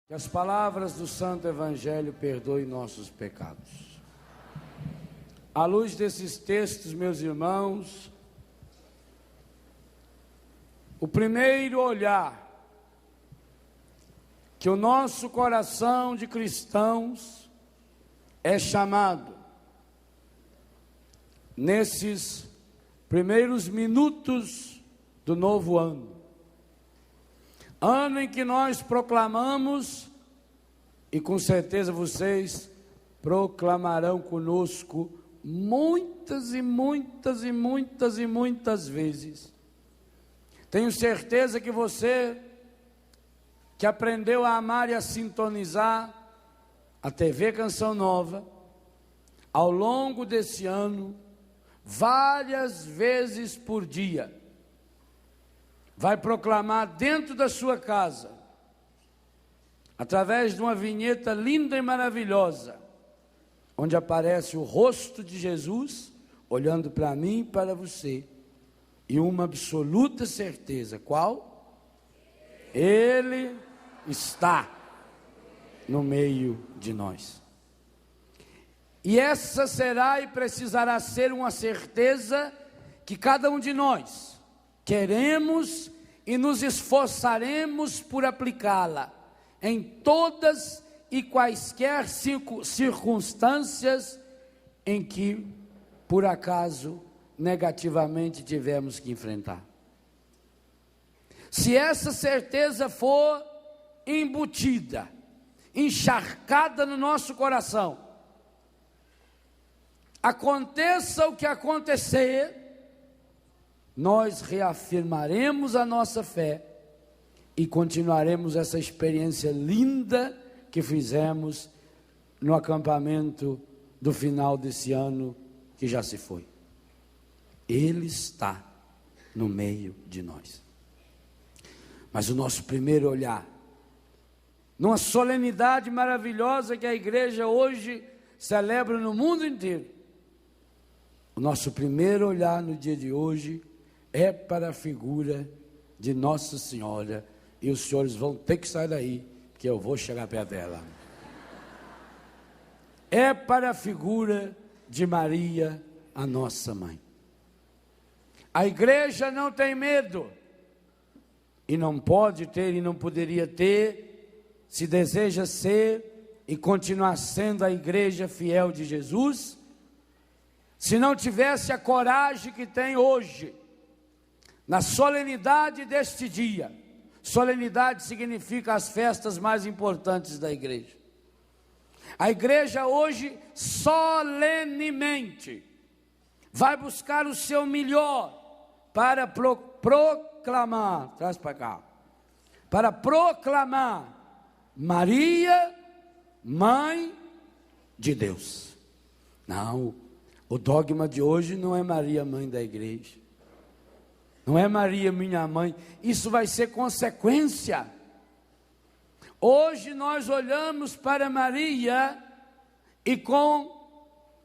Que as palavras do Santo Evangelho perdoem nossos pecados. À luz desses textos, meus irmãos, o primeiro olhar que o nosso coração de cristãos é chamado, nesses primeiros minutos do novo ano, ano em que nós proclamamos, e com certeza vocês proclamarão conosco muitas e muitas e muitas e muitas vezes. Tenho certeza que você, que aprendeu a amar e a sintonizar a TV Canção Nova, ao longo desse ano, várias vezes por dia, vai proclamar dentro da sua casa, através de uma vinheta linda e maravilhosa, onde aparece o rosto de Jesus, olhando para mim e para você, e uma absoluta certeza, qual? Ele está no meio de nós. E essa será e precisará ser uma certeza que cada um de nós queremos e nos esforçaremos por aplicá-la em todas e quaisquer circunstâncias em que, por acaso, negativamente tivemos que enfrentar. Se essa certeza for embutida, encharcada no nosso coração, aconteça o que acontecer, nós reafirmaremos a nossa fé e continuaremos essa experiência linda que fizemos no acampamento do final desse ano que já se foi. Ele está no meio de nós. Mas o nosso primeiro olhar, numa solenidade maravilhosa que a igreja hoje celebra no mundo inteiro, o nosso primeiro olhar no dia de hoje é para a figura de Nossa Senhora, e os senhores vão ter que sair daí, porque eu vou chegar perto dela. É para a figura de Maria, a nossa mãe. A igreja não tem medo, e não pode ter e não poderia ter, se deseja ser e continuar sendo a igreja fiel de Jesus, se não tivesse a coragem que tem hoje, na solenidade deste dia. Solenidade significa as festas mais importantes da igreja. A igreja hoje solenemente vai buscar o seu melhor para proclamar, traz para cá, para proclamar Maria, mãe de Deus. Não, o dogma de hoje não é Maria, mãe da igreja. Não é Maria, minha mãe. Isso vai ser consequência. Hoje nós olhamos para Maria e com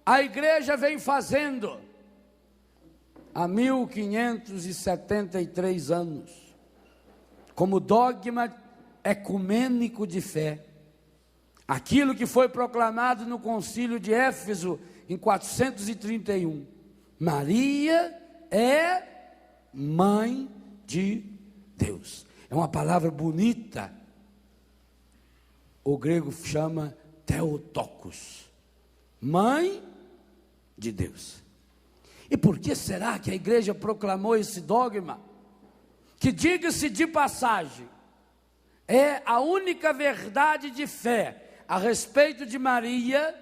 a igreja vem fazendo há 1573 anos, como dogma ecumênico de fé, aquilo que foi proclamado no concílio de Éfeso em 431, Maria é mãe de Deus. É uma palavra bonita. O grego chama Theotokos, mãe de Deus. E por que será que a igreja proclamou esse dogma? Que, diga-se de passagem, é a única verdade de fé a respeito de Maria,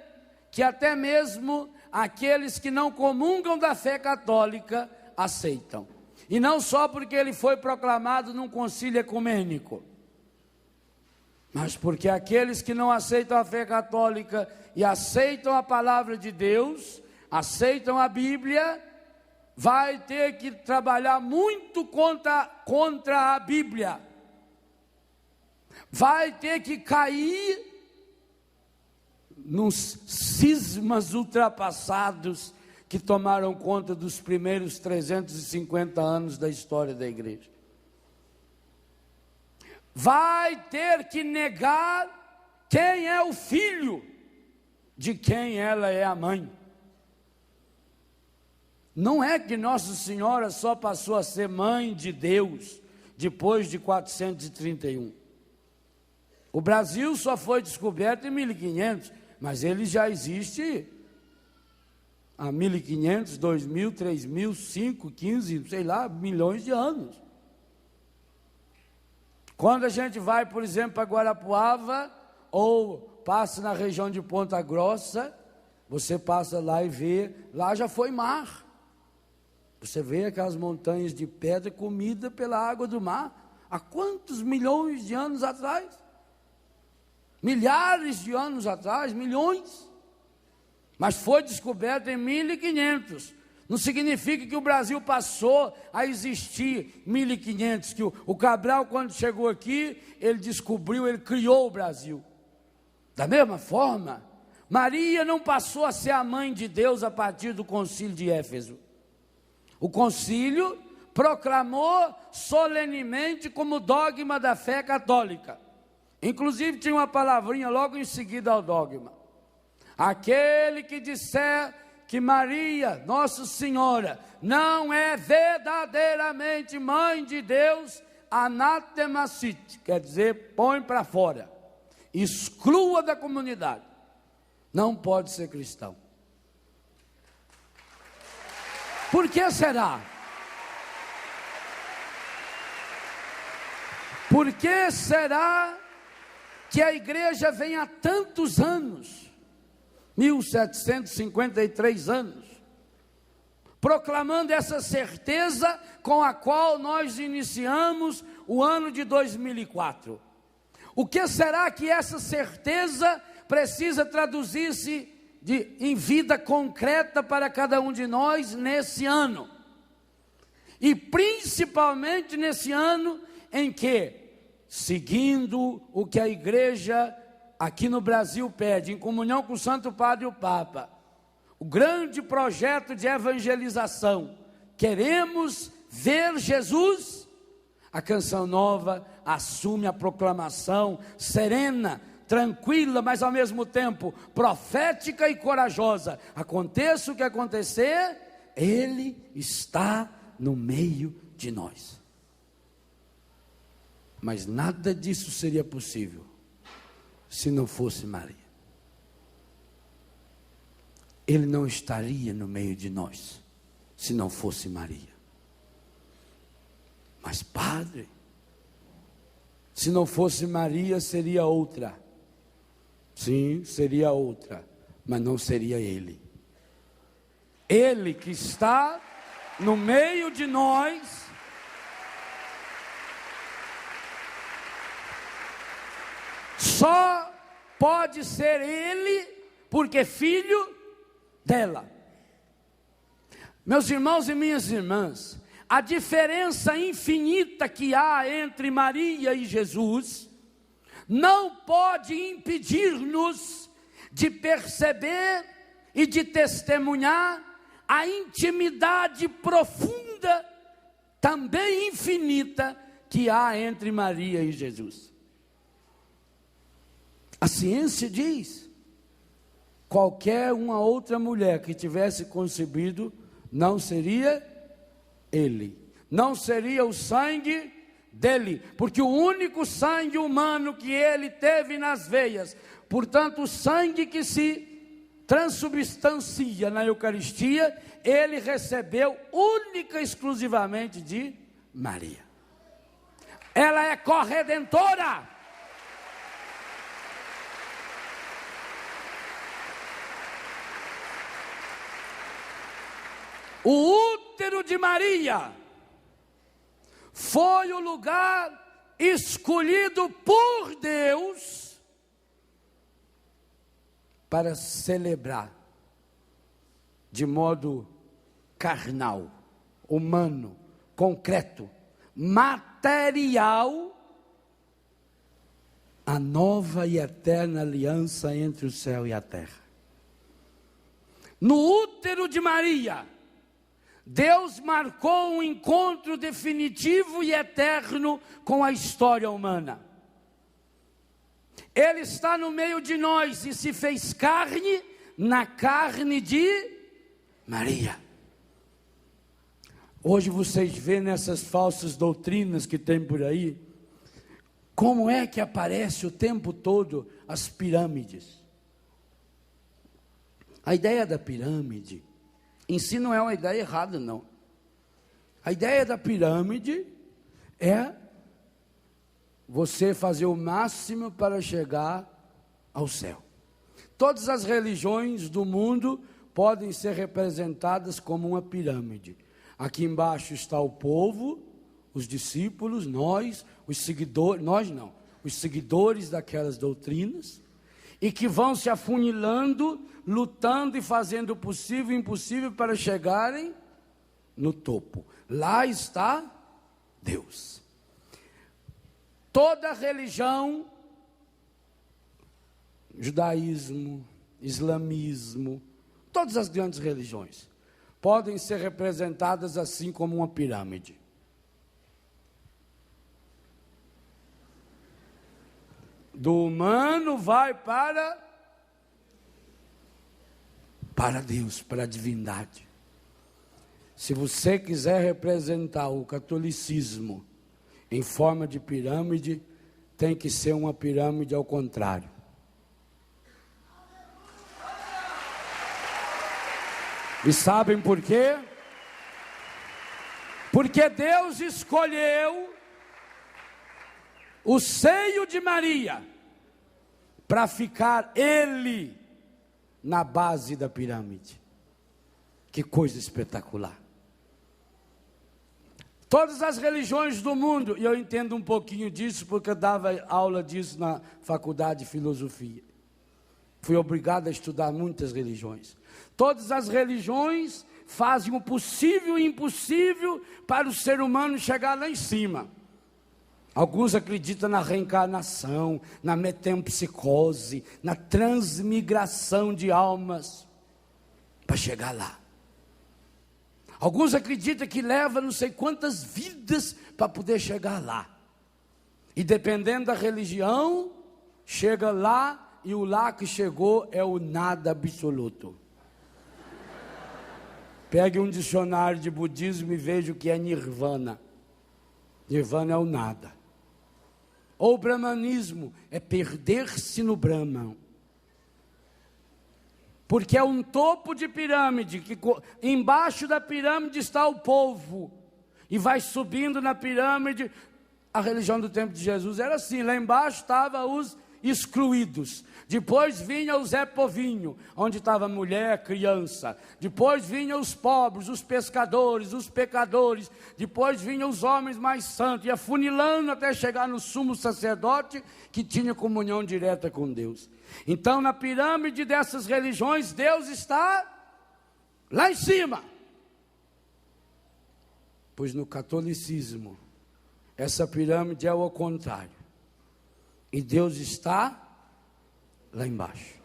que até mesmo aqueles que não comungam da fé católica aceitam. E não só porque ele foi proclamado num concílio ecumênico, mas porque aqueles que não aceitam a fé católica e aceitam a palavra de Deus, aceitam a Bíblia, vai ter que trabalhar muito contra a Bíblia. Vai ter que cair nos cismas ultrapassados que tomaram conta dos primeiros 350 anos da história da igreja. vai ter que negar quem é o filho de quem ela é a mãe. Não é que Nossa Senhora só passou a ser mãe de Deus depois de 431. O Brasil só foi descoberto em 1500, mas ele já existe há 1500, 2000, 3000, 5, 15, sei lá, milhões de anos. Quando a gente vai, por exemplo, para Guarapuava, ou passa na região de Ponta Grossa, você passa lá e vê, lá já foi mar. Você vê aquelas montanhas de pedra comida pela água do mar. Há quantos milhões de anos atrás? Milhares de anos atrás, milhões. Mas foi descoberto em 1500. Não significa que o Brasil passou a existir em 1500, que o Cabral, quando chegou aqui, ele descobriu, ele criou o Brasil. Da mesma forma, Maria não passou a ser a mãe de Deus a partir do concílio de Éfeso. O concílio proclamou solenemente como dogma da fé católica. Inclusive tinha uma palavrinha logo em seguida ao dogma. Aquele que disser que Maria, Nossa Senhora, não é verdadeiramente mãe de Deus, anátema sit, quer dizer, põe para fora, exclua da comunidade, não pode ser cristão. Por que será? Por que será que a igreja vem há tantos anos, 1753 anos, proclamando essa certeza com a qual nós iniciamos o ano de 2004? O que será que essa certeza precisa traduzir-se em vida concreta para cada um de nós nesse ano? E principalmente nesse ano em que, seguindo o que a igreja aqui no Brasil pede, em comunhão com o Santo Padre e o Papa, o grande projeto de evangelização, queremos ver Jesus, a Canção Nova assume a proclamação serena, tranquila, mas ao mesmo tempo profética e corajosa. Aconteça o que acontecer, Ele está no meio de nós. Mas nada disso seria possível se não fosse Maria. Ele não estaria no meio de nós se não fosse Maria. Mas Padre, se não fosse Maria, seria outra. Sim, seria outra, mas não seria Ele. Ele que está no meio de nós, só pode ser Ele, porque é filho dela. Meus irmãos e minhas irmãs, a diferença infinita que há entre Maria e Jesus não pode impedir-nos de perceber e de testemunhar a intimidade profunda, também infinita, que há entre Maria e Jesus. A ciência diz, qualquer uma outra mulher que tivesse concebido, não seria ele, não seria o sangue dele, porque o único sangue humano que ele teve nas veias, portanto o sangue que se transubstancia na Eucaristia, ele recebeu única e exclusivamente de Maria. Ela é corredentora. O útero de Maria foi o lugar escolhido por Deus para celebrar de modo carnal, humano, concreto, material, a nova e eterna aliança entre o céu e a terra. No útero de Maria, Deus marcou um encontro definitivo e eterno com a história humana. Ele está no meio de nós e se fez carne na carne de Maria. Hoje vocês veem nessas falsas doutrinas que tem por aí, como é que aparece o tempo todo as pirâmides. A ideia da pirâmide em si não é uma ideia errada, não. A ideia da pirâmide é você fazer o máximo para chegar ao céu. Todas as religiões do mundo podem ser representadas como uma pirâmide. Aqui embaixo está o povo, os discípulos, nós, os seguidores, nós não, os seguidores daquelas doutrinas, e que vão se afunilando, lutando e fazendo o possível e o impossível para chegarem no topo. Lá está Deus. Toda religião, judaísmo, islamismo, todas as grandes religiões, podem ser representadas assim como uma pirâmide. Do humano vai para Deus, para a divindade. Se você quiser representar o catolicismo em forma de pirâmide, tem que ser uma pirâmide ao contrário. E sabem por quê? Porque Deus escolheu o seio de Maria para ficar Ele na base da pirâmide. Que coisa espetacular. Todas as religiões do mundo, e eu entendo um pouquinho disso, porque eu dava aula disso na faculdade de filosofia. Fui obrigado a estudar muitas religiões. Todas as religiões fazem o possível e o impossível para o ser humano chegar lá em cima. Alguns acreditam na reencarnação, na metempsicose, na transmigração de almas para chegar lá. Alguns acreditam que leva não sei quantas vidas para poder chegar lá. E dependendo da religião, chega lá e o lá que chegou é o nada absoluto. Pegue um dicionário de budismo e veja o que é nirvana. Nirvana é o nada. Ou o brahmanismo é perder-se no Brahman. Porque é um topo de pirâmide, que embaixo da pirâmide está o povo, e vai subindo na pirâmide. A religião do tempo de Jesus era assim, lá embaixo estavam os excluídos, depois vinha o Zé Povinho, onde estava mulher, criança, depois vinham os pobres, os pescadores, os pecadores, depois vinham os homens mais santos, e afunilando até chegar no sumo sacerdote, que tinha comunhão direta com Deus. Então, na pirâmide dessas religiões, Deus está lá em cima. Pois no catolicismo, essa pirâmide é ao contrário. E Deus está lá embaixo.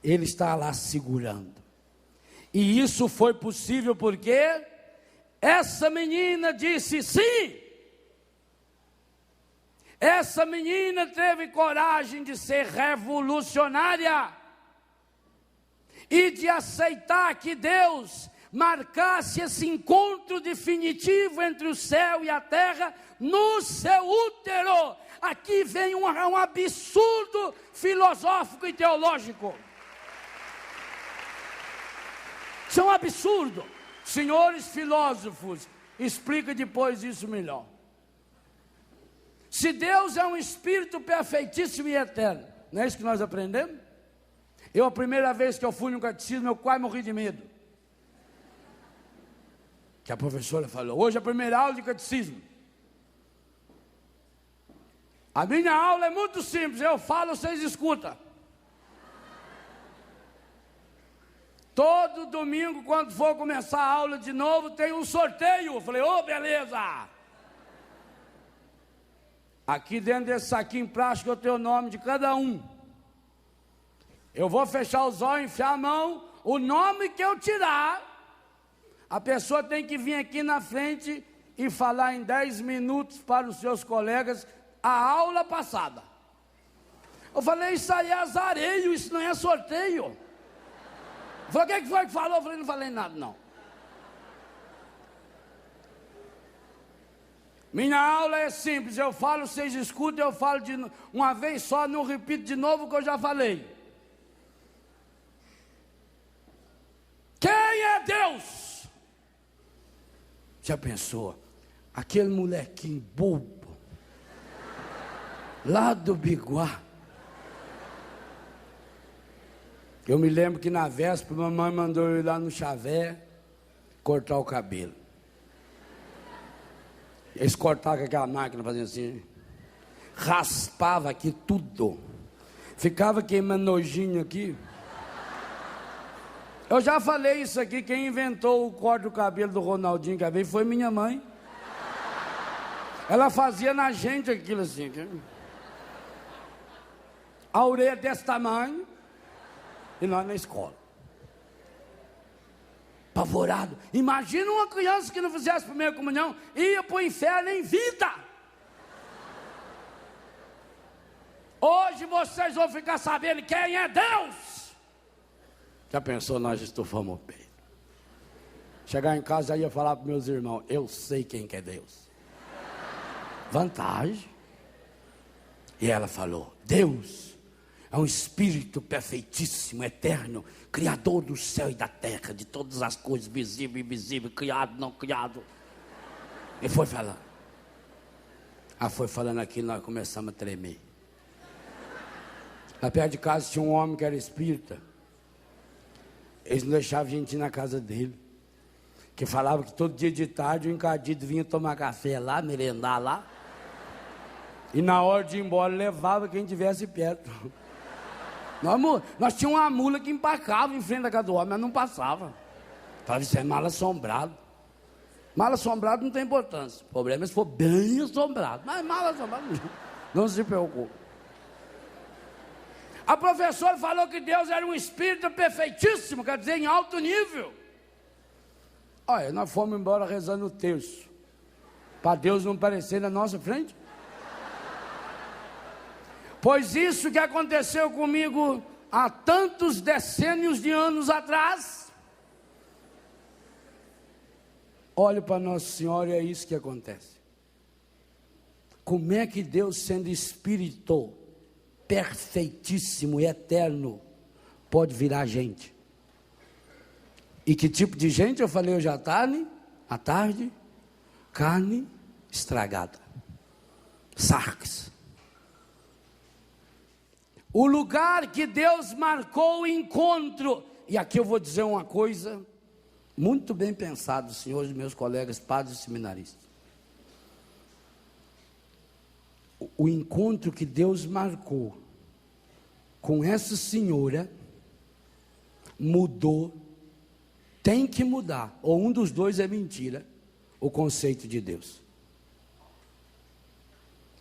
Ele está lá segurando. E isso foi possível porque essa menina disse sim. Essa menina teve coragem de ser revolucionária e de aceitar que Deus marcasse esse encontro definitivo entre o céu e a terra no seu útero. Aqui vem um absurdo filosófico e teológico. Isso é um absurdo. Senhores filósofos, explica depois isso melhor. Se Deus é um Espírito perfeitíssimo e eterno, não é isso que nós aprendemos? A primeira vez que eu fui no catecismo, eu quase morri de medo. Que a professora falou, hoje é a primeira aula de catecismo. A minha aula é muito simples, eu falo, vocês escutam. Todo domingo, quando for começar a aula de novo, tem um sorteio. Eu falei, beleza! Aqui dentro desse saquinho plástico eu tenho o nome de cada um. Eu vou fechar os olhos, enfiar a mão, o nome que eu tirar, a pessoa tem que vir aqui na frente e falar em 10 minutos para os seus colegas a aula passada. Eu falei, isso aí é azareio, isso não é sorteio. Eu falei, o que foi que falou? Eu falei, não falei nada não. Minha aula é simples, eu falo, vocês escutam, eu falo de uma vez só, não repito de novo o que eu já falei. Quem é Deus? Já pensou? Aquele molequinho bobo, lá do Biguá. Eu me lembro que na véspera, mamãe mandou eu ir lá no Xavé cortar o cabelo. Eles cortavam com aquela máquina, faziam assim, raspava aqui tudo, ficava queimando nojinho aqui. Eu já falei isso aqui, quem inventou o corte do cabelo do Ronaldinho Gabriel foi minha mãe. Ela fazia na gente aquilo assim, a orelha desse tamanho, e nós na escola. Apavorado. Imagina uma criança que não fizesse primeira comunhão, ia para o inferno em vida. Hoje vocês vão ficar sabendo quem é Deus. Já pensou, nós estufamos o peito. Chegar em casa, já ia falar para meus irmãos, eu sei quem que é Deus. Vantagem. E ela falou, Deus é um Espírito perfeitíssimo, eterno, Criador do céu e da terra, de todas as coisas, visível e invisível, criado, não criado. E foi falando. Foi falando aquilo, nós começamos a tremer. Lá perto de casa tinha um homem que era espírita. Eles não deixavam a gente ir na casa dele. Que falava que todo dia de tarde o encardido vinha tomar café lá, merendar lá. E na hora de ir embora levava quem estivesse perto. Nós tínhamos uma mula que empacava em frente da casa do homem, mas não passava. Falava, isso é mal assombrado. Mal assombrado não tem importância. O problema é se for bem assombrado. Mas mal assombrado não se preocupe. A professora falou que Deus era um Espírito perfeitíssimo, quer dizer, em alto nível. Olha, nós fomos embora rezando o terço, para Deus não aparecer na nossa frente. Pois isso que aconteceu comigo há tantos decênios de anos atrás, olho para Nossa Senhora e é isso que acontece. Como é que Deus, sendo Espírito perfeitíssimo e eterno, pode virar gente? E que tipo de gente? Eu falei hoje à tarde, carne estragada, sarx. O lugar que Deus marcou o encontro, e aqui eu vou dizer uma coisa, muito bem pensado, senhores e meus colegas padres e seminaristas. O encontro que Deus marcou com essa senhora, mudou, tem que mudar, ou um dos dois é mentira, o conceito de Deus.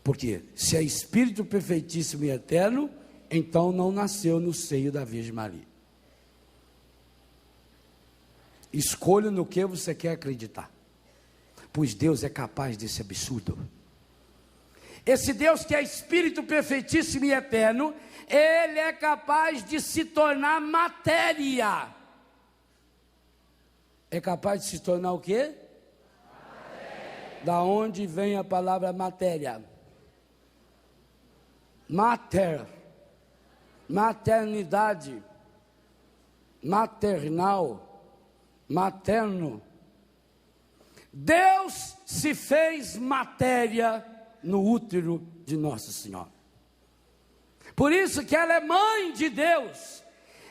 Porque se é Espírito perfeitíssimo e eterno, então não nasceu no seio da Virgem Maria. Escolha no que você quer acreditar, pois Deus é capaz desse absurdo. Esse Deus que é Espírito perfeitíssimo e eterno, Ele é capaz de se tornar matéria. É capaz de se tornar o quê? Matéria. Da onde vem a palavra matéria? Mater, maternidade, maternal, materno. Deus se fez matéria no útero de Nossa Senhora. Por isso que ela é mãe de Deus.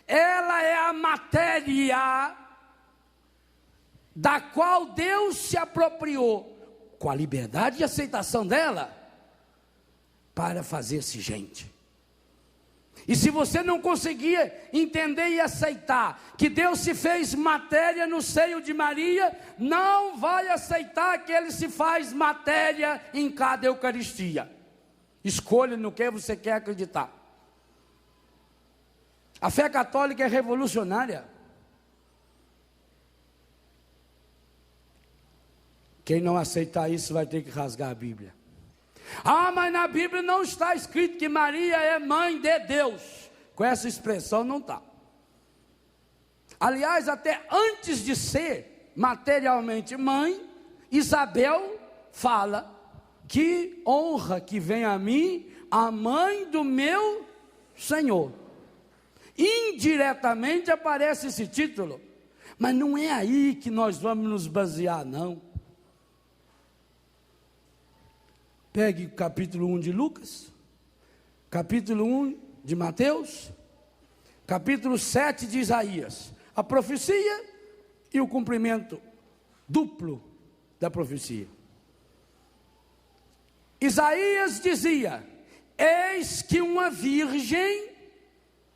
Ela é a matéria da qual Deus se apropriou, com a liberdade e aceitação dela, para fazer-se gente. E se você não conseguia entender e aceitar que Deus se fez matéria no seio de Maria, não vai aceitar que Ele se faz matéria em cada Eucaristia. Escolha no que você quer acreditar. A fé católica é revolucionária. Quem não aceitar isso vai ter que rasgar a Bíblia. Ah, mas na Bíblia não está escrito que Maria é mãe de Deus. Com essa expressão não está. Aliás, até antes de ser materialmente mãe, Isabel fala: que honra que vem a mim a mãe do meu Senhor. Indiretamente aparece esse título, mas não é aí que nós vamos nos basear, não. Pegue o capítulo 1 de Lucas, capítulo 1 de Mateus, capítulo 7 de Isaías. A profecia e o cumprimento duplo da profecia. Isaías dizia: eis que uma virgem,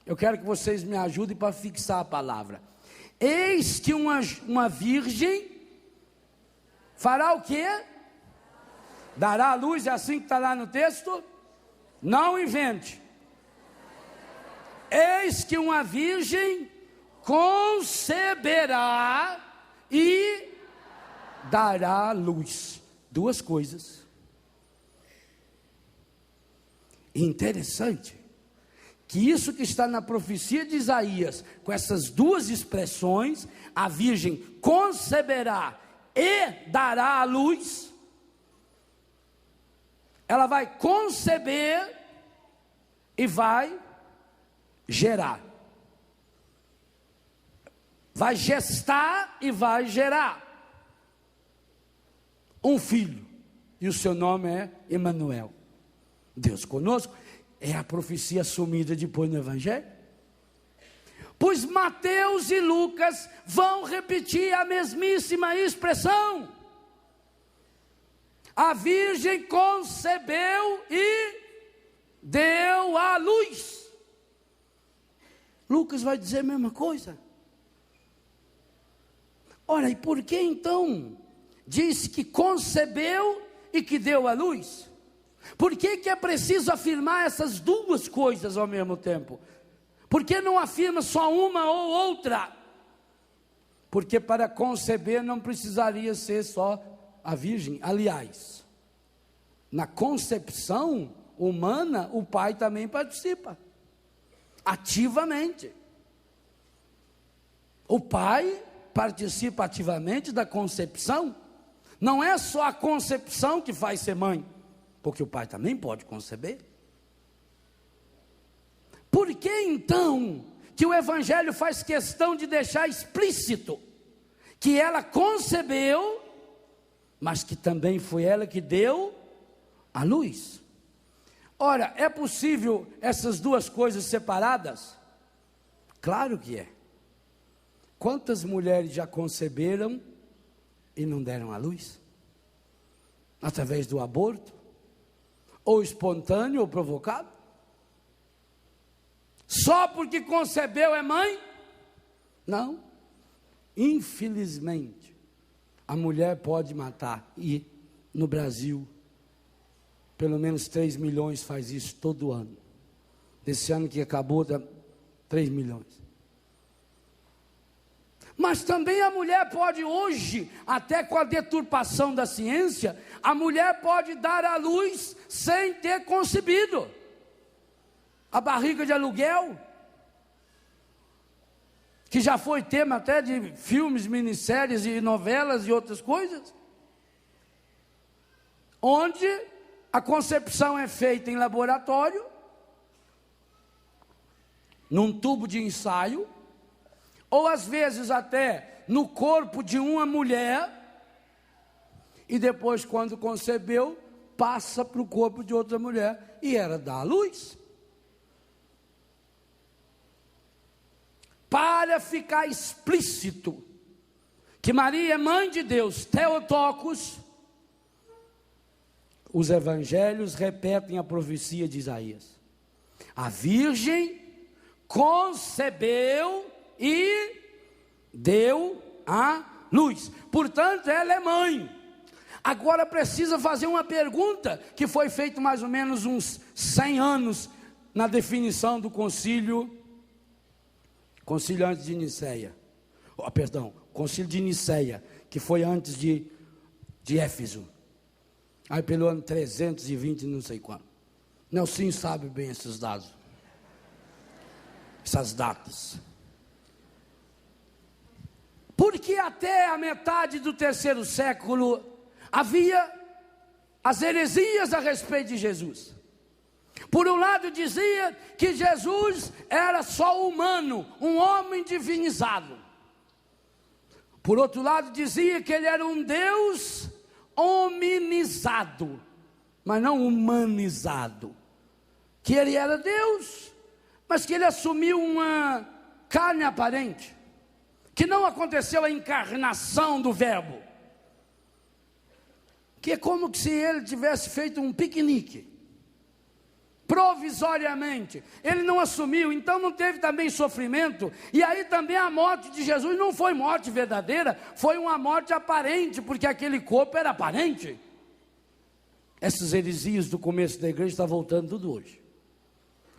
eu quero que vocês me ajudem para fixar a palavra. Eis que uma virgem fará o quê? Dará a luz, é assim que está lá no texto? Não invente. Eis que uma virgem conceberá e dará a luz. Duas coisas. Interessante que isso que está na profecia de Isaías, com essas duas expressões, a virgem conceberá e dará a luz, ela vai conceber e vai gerar. Vai gestar e vai gerar um filho, e o seu nome é Emanuel, Deus conosco. É a profecia assumida depois no Evangelho. Pois Mateus e Lucas vão repetir a mesmíssima expressão. A virgem concebeu e deu à luz. Lucas vai dizer a mesma coisa. Ora, e por que então diz que concebeu e que deu à luz? Por que é preciso afirmar essas duas coisas ao mesmo tempo? Por que não afirma só uma ou outra? Porque para conceber não precisaria ser só a virgem. Aliás, na concepção humana, o pai também participa, ativamente. O pai participa ativamente da concepção. Não é só a concepção que faz ser mãe, porque o pai também pode conceber. Por que então que o Evangelho faz questão de deixar explícito que ela concebeu, mas que também foi ela que deu a luz? Ora, é possível essas duas coisas separadas? Claro que é. Quantas mulheres já conceberam e não deram a luz? Através do aborto? Ou espontâneo ou provocado? Só porque concebeu é mãe? Não. Infelizmente, a mulher pode matar. E no Brasil, pelo menos 3 milhões faz isso todo ano. Esse ano que acabou, dá 3 milhões. Mas também a mulher pode hoje, até com a deturpação da ciência, a mulher pode dar à luz sem ter concebido. A barriga de aluguel, que já foi tema até de filmes, minisséries e novelas e outras coisas, onde a concepção é feita em laboratório, num tubo de ensaio, ou às vezes até no corpo de uma mulher, e depois, quando concebeu, passa para o corpo de outra mulher, e ela dá a luz. Para ficar explícito que Maria é mãe de Deus, Theotokos, os evangelhos repetem a profecia de Isaías. A virgem concebeu e deu a luz. Portanto, ela é mãe. Agora precisa fazer uma pergunta que foi feita mais ou menos uns 100 anos na definição do concílio antes de Niceia. Concílio de Niceia, que foi antes de Éfeso. Aí pelo ano 320, não sei quando. Nelson sabe bem esses dados, essas datas. Porque até a metade do 3º século havia as heresias a respeito de Jesus. Por um lado dizia que Jesus era só humano, um homem divinizado. Por outro lado dizia que ele era um Deus hominizado, mas não humanizado. Que ele era Deus, mas que ele assumiu uma carne aparente. Que não aconteceu a encarnação do verbo. Que é como se ele tivesse feito um piquenique. Provisoriamente, ele não assumiu, então não teve também sofrimento. E aí também a morte de Jesus não foi morte verdadeira, foi uma morte aparente, porque aquele corpo era aparente. Essas heresias do começo da igreja estão voltando tudo hoje,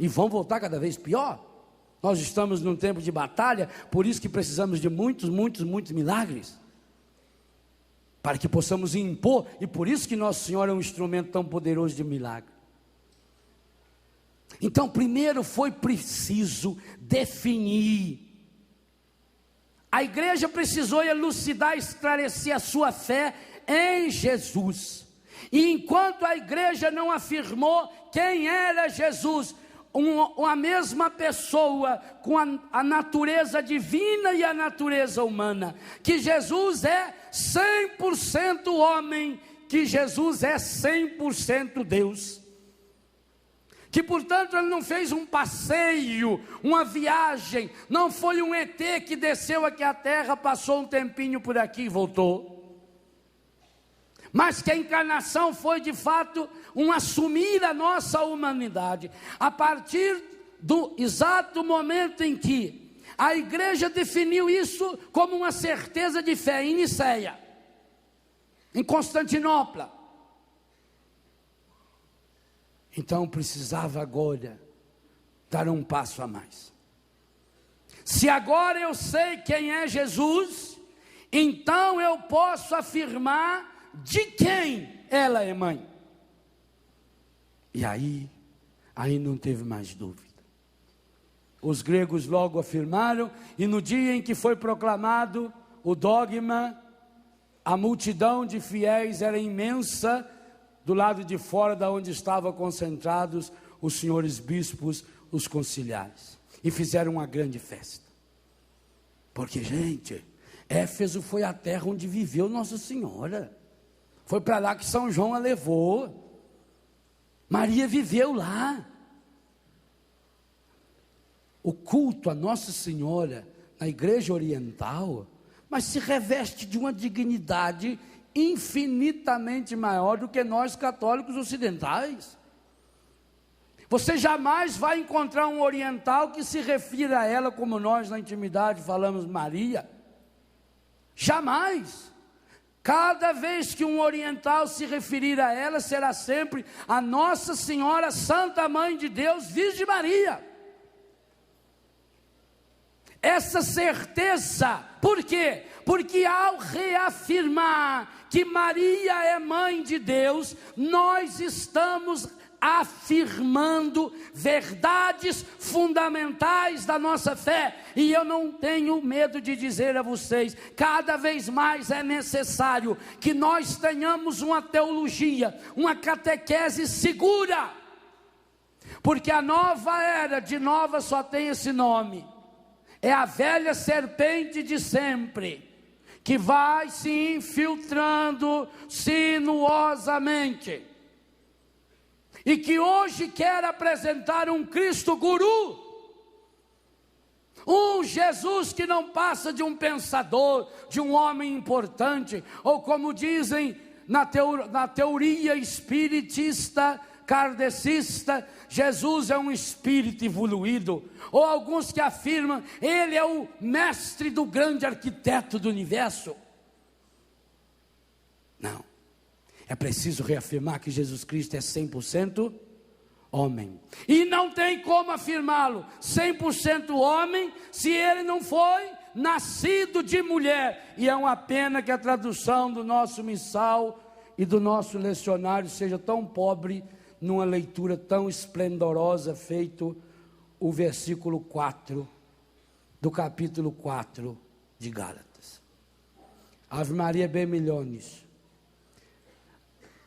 e vão voltar cada vez pior. Nós estamos num tempo de batalha, por isso que precisamos de muitos milagres, para que possamos impor, e por isso que Nosso Senhor é um instrumento tão poderoso de milagre. Então, primeiro foi preciso definir. A igreja precisou elucidar, esclarecer a sua fé em Jesus. E enquanto a igreja não afirmou quem era Jesus, uma mesma pessoa com a natureza divina e a natureza humana, que Jesus é 100% homem, que Jesus é 100% Deus. Que portanto ele não fez um passeio, uma viagem, não foi um ET que desceu aqui à terra, passou um tempinho por aqui e voltou. Mas que a encarnação foi de fato um assumir a nossa humanidade, a partir do exato momento em que a igreja definiu isso como uma certeza de fé em Nicéia, em Constantinopla. Então precisava agora dar um passo a mais. Se agora eu sei quem é Jesus, então eu posso afirmar de quem ela é mãe. E aí não teve mais dúvida. Os gregos logo afirmaram, e no dia em que foi proclamado o dogma, a multidão de fiéis era imensa, do lado de fora da onde estavam concentrados os senhores bispos, os conciliares, e fizeram uma grande festa. Porque, gente, Éfeso foi a terra onde viveu Nossa Senhora. Foi para lá que São João a levou. Maria viveu lá. O culto a Nossa Senhora na igreja oriental, mas se reveste de uma dignidade infinitamente maior do que nós católicos ocidentais. Você jamais vai encontrar um oriental que se refira a ela como nós na intimidade falamos Maria. Jamais. Cada vez que um oriental se referir a ela, será sempre a Nossa Senhora Santa Mãe de Deus, Virgem Maria. Essa certeza, por quê? Porque ao reafirmar que Maria é mãe de Deus, nós estamos afirmando verdades fundamentais da nossa fé. E eu não tenho medo de dizer a vocês, cada vez mais é necessário que nós tenhamos uma teologia, uma catequese segura, porque a nova era, de nova só tem esse nome, é a velha serpente de sempre, que vai se infiltrando sinuosamente, e que hoje quer apresentar um Cristo guru, um Jesus que não passa de um pensador, de um homem importante, ou como dizem na teoria espiritista, kardecista, Jesus é um espírito evoluído, ou alguns que afirmam, ele é o mestre do grande arquiteto do universo. Não, é preciso reafirmar que Jesus Cristo é 100% homem, e não tem como afirmá-lo 100% homem, se ele não foi nascido de mulher. E é uma pena que a tradução do nosso missal, e do nosso lecionário seja tão pobre numa leitura tão esplendorosa, feito o versículo 4 do capítulo 4 de Gálatas. Ave Maria bem milhões.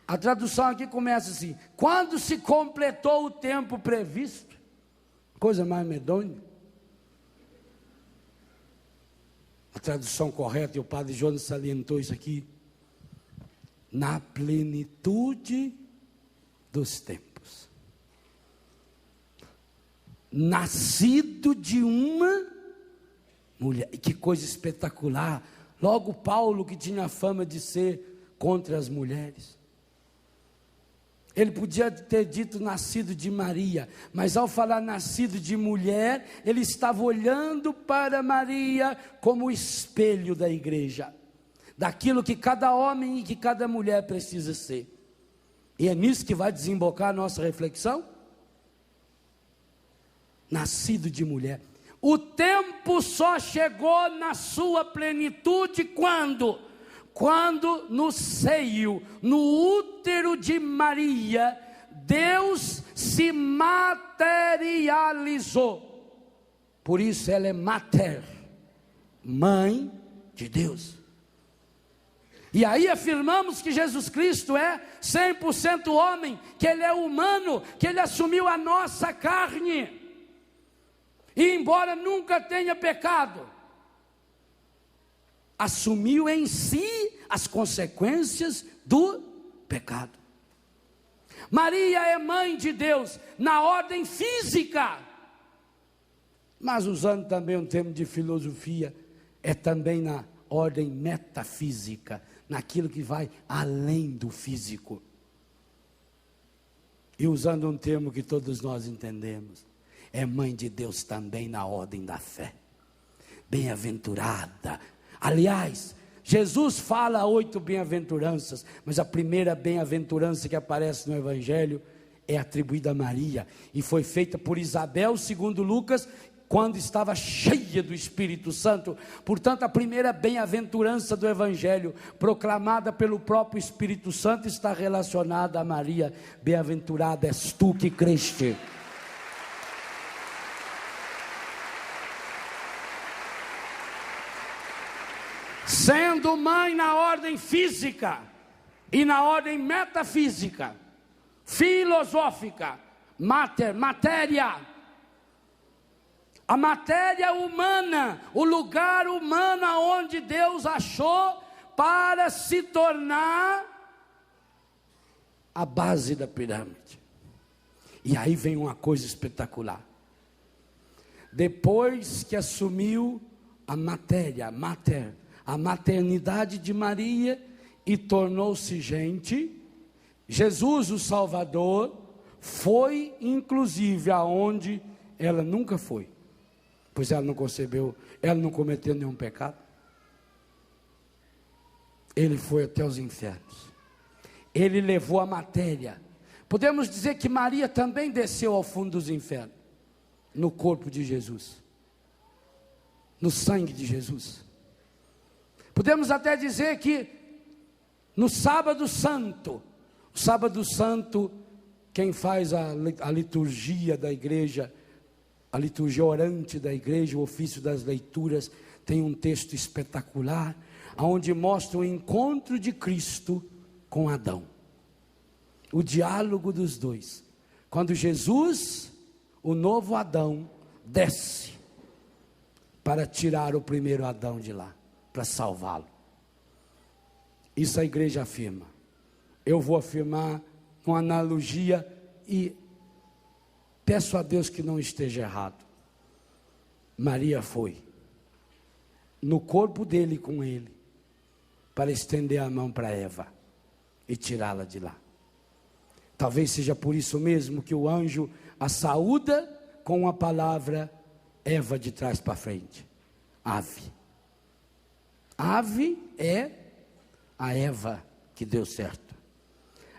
A tradução aqui começa assim: quando se completou o tempo previsto, coisa mais medonha. A tradução correta, e o padre Jonas salientou isso aqui: na plenitude dos tempos. Nascido de uma mulher. E que coisa espetacular. Logo Paulo, que tinha fama de ser contra as mulheres, ele podia ter dito nascido de Maria, mas ao falar nascido de mulher, ele estava olhando para Maria como espelho da igreja, daquilo que cada homem e que cada mulher precisa ser. E é nisso que vai desembocar a nossa reflexão. Nascido de mulher. O tempo só chegou na sua plenitude quando? Quando no seio, no útero de Maria, Deus se materializou. Por isso ela é mater, mãe de Deus. E aí afirmamos que Jesus Cristo é 100% homem, que Ele é humano, que Ele assumiu a nossa carne. E embora nunca tenha pecado, assumiu em si as consequências do pecado. Maria é mãe de Deus na ordem física, mas usando também um termo de filosofia, é também na ordem metafísica, naquilo que vai além do físico. E usando um termo que todos nós entendemos, é mãe de Deus também na ordem da fé. Bem-aventurada. Aliás, Jesus fala 8 bem-aventuranças, mas a primeira bem-aventurança que aparece no Evangelho é atribuída a Maria, e foi feita por Isabel, segundo Lucas, quando estava cheia do Espírito Santo. Portanto, a primeira bem-aventurança do Evangelho, proclamada pelo próprio Espírito Santo, está relacionada a Maria. Bem-aventurada és tu que creste. Sendo mãe na ordem física e na ordem metafísica, filosófica, matéria, a matéria humana, o lugar humano onde Deus achou para se tornar a base da pirâmide. E aí vem uma coisa espetacular. Depois que assumiu a matéria, a maternidade de Maria e tornou-se gente, Jesus, o Salvador, foi inclusive aonde ela nunca foi, pois ela não concebeu, ela não cometeu nenhum pecado. Ele foi até os infernos, ele levou a matéria. Podemos dizer que Maria também desceu ao fundo dos infernos, no corpo de Jesus, no sangue de Jesus. Podemos até dizer que no sábado santo, o sábado santo, quem faz a liturgia da igreja, a liturgia orante da igreja, o ofício das leituras, tem um texto espetacular, onde mostra o encontro de Cristo com Adão, o diálogo dos dois, quando Jesus, o novo Adão, desce para tirar o primeiro Adão de lá, para salvá-lo. Isso a igreja afirma. Eu vou afirmar uma analogia e peço a Deus que não esteja errado. Maria foi no corpo dele com ele, para estender a mão para Eva e tirá-la de lá. Talvez seja por isso mesmo que o anjo a saúda com a palavra Eva de trás para frente, ave. Ave é a Eva que deu certo,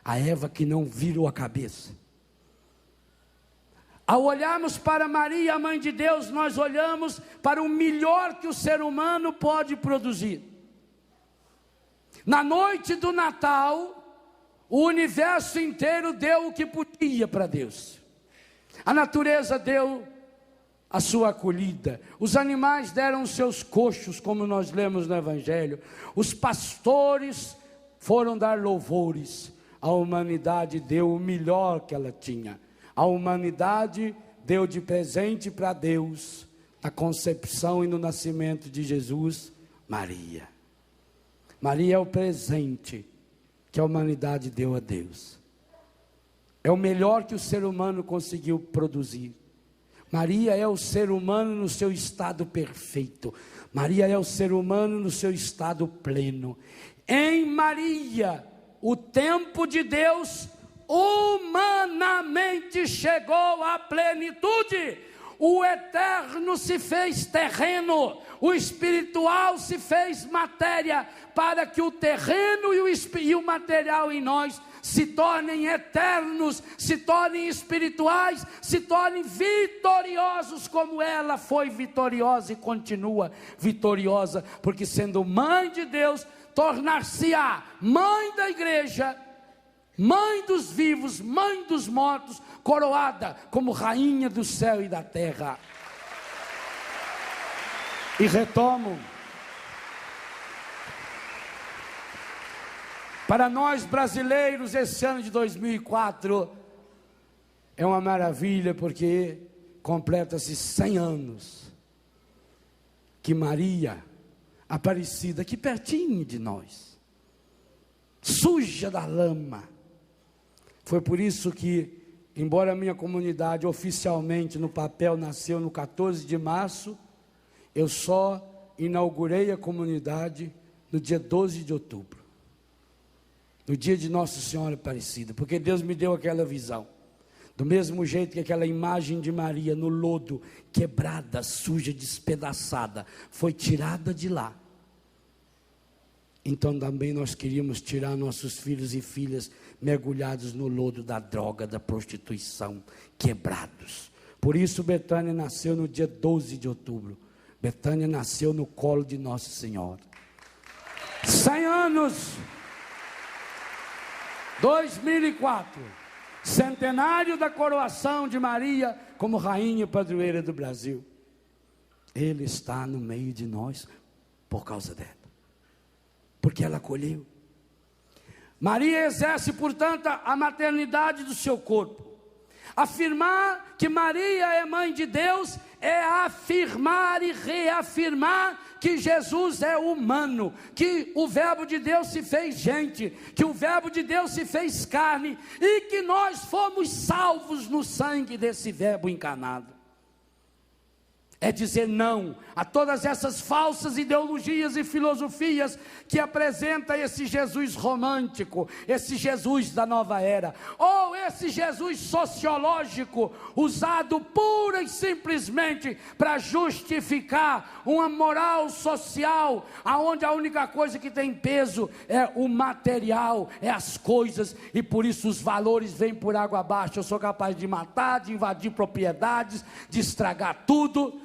a Eva que não virou a cabeça. Ao olharmos para Maria, a mãe de Deus, nós olhamos para o melhor que o ser humano pode produzir. Na noite do Natal, O universo inteiro deu o que podia para Deus. A natureza deu a sua acolhida. Os animais deram os seus coxos, como nós lemos no Evangelho. Os pastores foram dar louvores. A humanidade deu o melhor que ela tinha. A humanidade deu de presente para Deus, na concepção e no nascimento de Jesus, Maria. Maria é o presente que a humanidade deu a Deus. É o melhor que o ser humano conseguiu produzir. Maria é o ser humano no seu estado perfeito. Maria é o ser humano no seu estado pleno. Em Maria, o tempo de Deus humanamente chegou à plenitude. O eterno se fez terreno, o espiritual se fez matéria, para que o terreno e o material em nós se tornem eternos, se tornem espirituais, se tornem vitoriosos, como ela foi vitoriosa e continua vitoriosa, porque sendo mãe de Deus, tornar-se-á mãe da igreja, mãe dos vivos, mãe dos mortos, coroada como rainha do céu e da terra. E retomo, para nós brasileiros, esse ano de 2004 é uma maravilha, porque completa-se 100 anos que Maria Aparecida, aqui pertinho de nós, suja da lama. Foi por isso que, embora a minha comunidade oficialmente no papel nasceu no 14 de março, eu só inaugurei a comunidade no dia 12 de outubro, no dia de Nossa Senhora Aparecida, porque Deus me deu aquela visão. Do mesmo jeito que aquela imagem de Maria no lodo, quebrada, suja, despedaçada, foi tirada de lá. Então também nós queríamos tirar nossos filhos e filhas mergulhados no lodo da droga, da prostituição, quebrados. Por isso Betânia nasceu no dia 12 de outubro. Betânia nasceu no colo de Nossa Senhora. 100 anos, 2004, centenário da coroação de Maria como rainha e padroeira do Brasil. Ele está no meio de nós por causa dela, porque ela acolheu. Maria exerce, portanto, a maternidade do seu corpo. Afirmar que Maria é mãe de Deus é afirmar e reafirmar que Jesus é humano, que o verbo de Deus se fez gente, que o verbo de Deus se fez carne, e que nós fomos salvos no sangue desse verbo encarnado. É dizer não a todas essas falsas ideologias e filosofias que apresenta esse Jesus romântico, esse Jesus da nova era, ou esse Jesus sociológico, usado pura e simplesmente para justificar uma moral social, aonde a única coisa que tem peso é o material, é as coisas, e por isso os valores vêm por água abaixo. Eu sou capaz de matar, de invadir propriedades, de estragar tudo,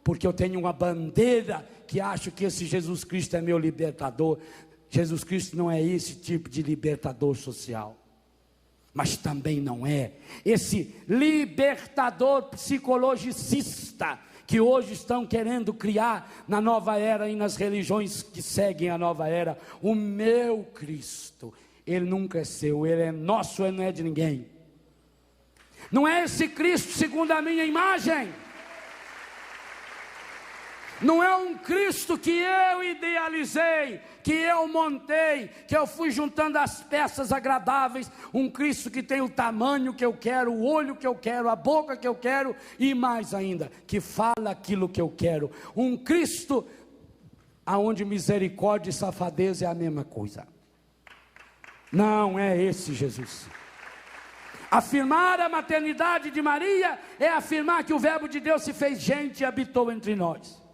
porque eu tenho uma bandeira que acho que esse Jesus Cristo é meu libertador. Jesus Cristo não é esse tipo de libertador social, mas também não é esse libertador psicologicista que hoje estão querendo criar na nova era e nas religiões que seguem a nova era. O meu Cristo, ele nunca é seu, ele é nosso, ele não é de ninguém. Não é esse Cristo segundo a minha imagem. Não é um Cristo que eu idealizei, que eu montei, que eu fui juntando as peças agradáveis. Um Cristo que tem o tamanho que eu quero, o olho que eu quero, a boca que eu quero, e mais ainda, que fala aquilo que eu quero. Um Cristo aonde misericórdia e safadeza é a mesma coisa. Não é esse Jesus. Afirmar a maternidade de Maria é afirmar que o verbo de Deus se fez gente e habitou entre nós.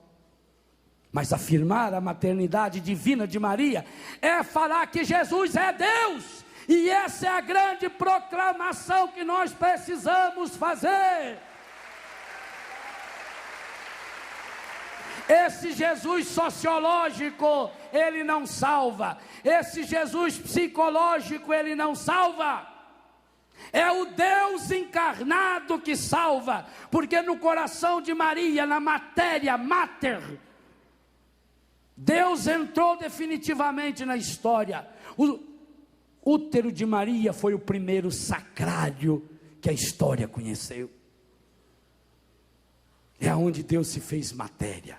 Mas afirmar a maternidade divina de Maria é falar que Jesus é Deus. E essa é a grande proclamação que nós precisamos fazer. Esse Jesus sociológico, ele não salva. Esse Jesus psicológico, ele não salva. É o Deus encarnado que salva, porque no coração de Maria, na matéria mater, Deus entrou definitivamente na história. O útero de Maria foi o primeiro sacrário que a história conheceu. É onde Deus se fez matéria,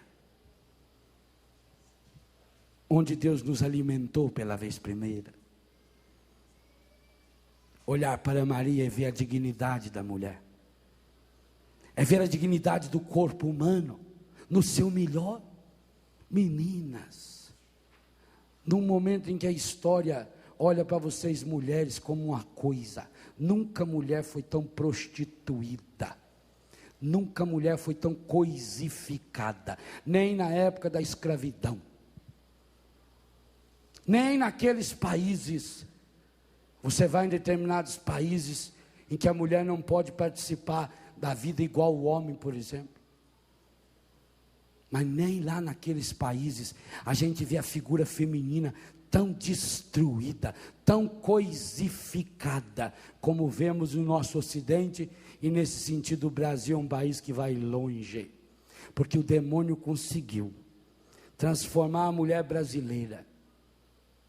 onde Deus nos alimentou pela vez primeira. Olhar para Maria é ver a dignidade da mulher, é ver a dignidade do corpo humano, no seu melhor. Meninas, num momento em que a história olha para vocês mulheres como uma coisa, nunca mulher foi tão prostituída, nunca mulher foi tão coisificada, nem na época da escravidão, nem naqueles países. Você vai em determinados países em que a mulher não pode participar da vida igual o homem, por exemplo. Mas nem lá naqueles países a gente vê a figura feminina tão destruída, tão coisificada, como vemos no nosso ocidente. E nesse sentido o Brasil é um país que vai longe, porque o demônio conseguiu transformar a mulher brasileira,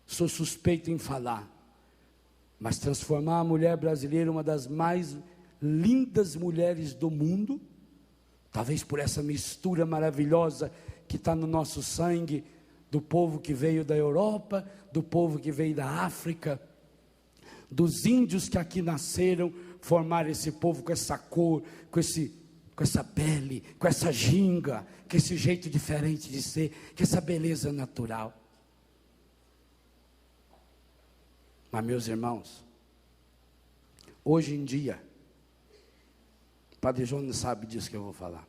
sou suspeito em falar, mas transformar a mulher brasileira uma das mais lindas mulheres do mundo, talvez por essa mistura maravilhosa que está no nosso sangue, do povo que veio da Europa, do povo que veio da África, dos índios que aqui nasceram, formar esse povo com essa cor, com essa pele, com essa ginga, com esse jeito diferente de ser, com essa beleza natural. Mas meus irmãos, hoje em dia, Padre Jonas sabe disso que eu vou falar.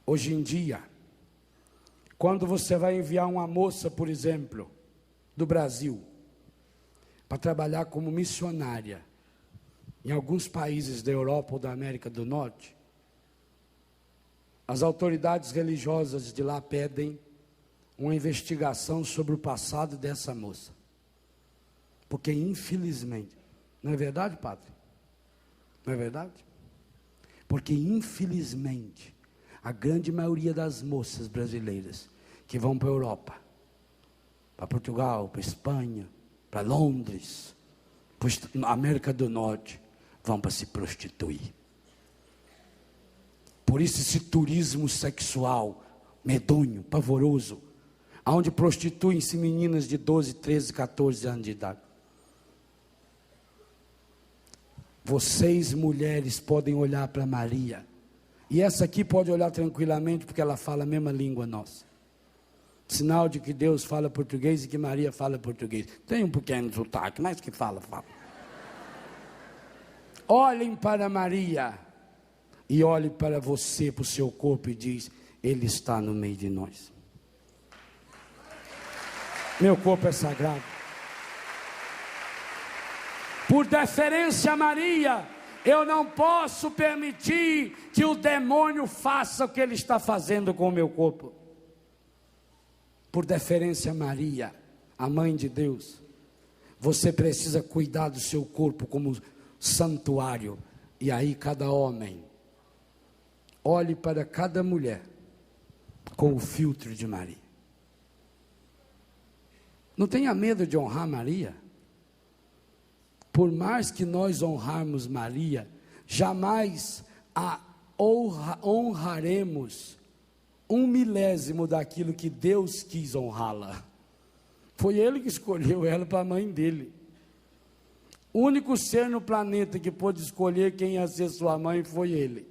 Hoje em dia, quando você vai enviar uma moça, por exemplo, do Brasil, para trabalhar como missionária, em alguns países da Europa ou da América do Norte, as autoridades religiosas de lá pedem uma investigação sobre o passado dessa moça. Porque infelizmente, não é verdade, padre? Não é verdade? Porque infelizmente, a grande maioria das moças brasileiras que vão para a Europa, para Portugal, para Espanha, para Londres, para a América do Norte, vão para se prostituir. Por isso esse turismo sexual medonho, pavoroso, onde prostituem-se meninas de 12, 13, 14 anos de idade. Vocês mulheres podem olhar para Maria, e essa aqui pode olhar tranquilamente, porque ela fala a mesma língua nossa, sinal de que Deus fala português e que Maria fala português. Tem um pequeno sotaque, mas que fala. Olhem para Maria, e olhem para você, para o seu corpo, e diz: Ele está no meio de nós. Meu corpo é sagrado. Por deferência a Maria, eu não posso permitir que o demônio faça o que ele está fazendo com o meu corpo. Por deferência a Maria, a mãe de Deus, você precisa cuidar do seu corpo como santuário. E aí cada homem olhe para cada mulher com o filtro de Maria. Não tenha medo de honrar Maria. Por mais que nós honrarmos Maria, jamais a honraremos 1/1000 daquilo que Deus quis honrá-la. Foi Ele que escolheu ela para a mãe dele. O único ser no planeta que pôde escolher quem ia ser sua mãe foi Ele.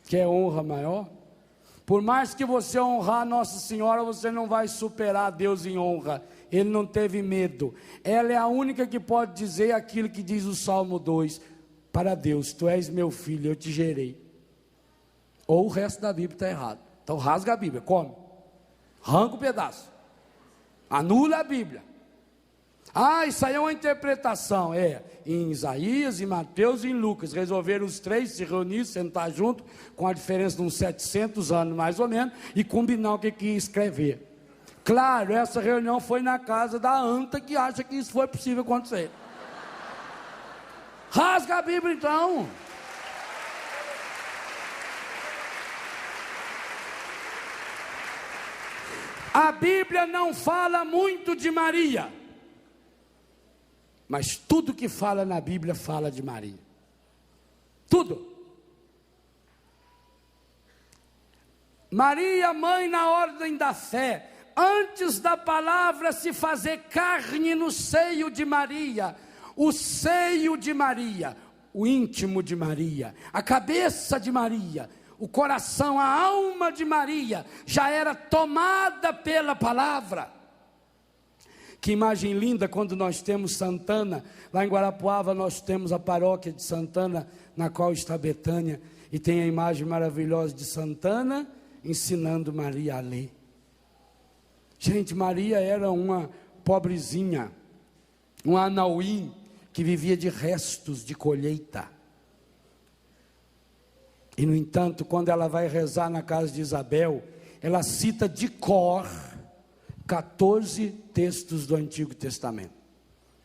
Quer honra maior? Por mais que você honrar Nossa Senhora, você não vai superar Deus em honra. Ele não teve medo. Ela é a única que pode dizer aquilo que diz o Salmo 2. Para Deus: Tu és meu filho, eu te gerei. Ou o resto da Bíblia está errado. Então rasga a Bíblia, come. Arranca o pedaço. Anula a Bíblia. Ah, isso aí é uma interpretação. Em Isaías, em Mateus e em Lucas. Resolveram os três se reunir, sentar junto, com a diferença de uns 700 anos mais ou menos, e combinar o que ia escrever. Claro, essa reunião foi na casa da anta que acha que isso foi possível acontecer. Rasga a Bíblia então. A Bíblia não fala muito de Maria, mas tudo que fala na Bíblia fala de Maria. Tudo. Maria, mãe na ordem da fé, antes da palavra se fazer carne no seio de Maria, o seio de Maria, o íntimo de Maria, a cabeça de Maria, o coração, a alma de Maria, já era tomada pela palavra. Que imagem linda quando nós temos Santana, lá em Guarapuava nós temos a paróquia de Santana, na qual está Betânia, e tem a imagem maravilhosa de Santana, ensinando Maria a ler. Gente, Maria era uma pobrezinha, um anauim, que vivia de restos de colheita. E no entanto, quando ela vai rezar na casa de Isabel, ela cita de cor 14 textos do Antigo Testamento.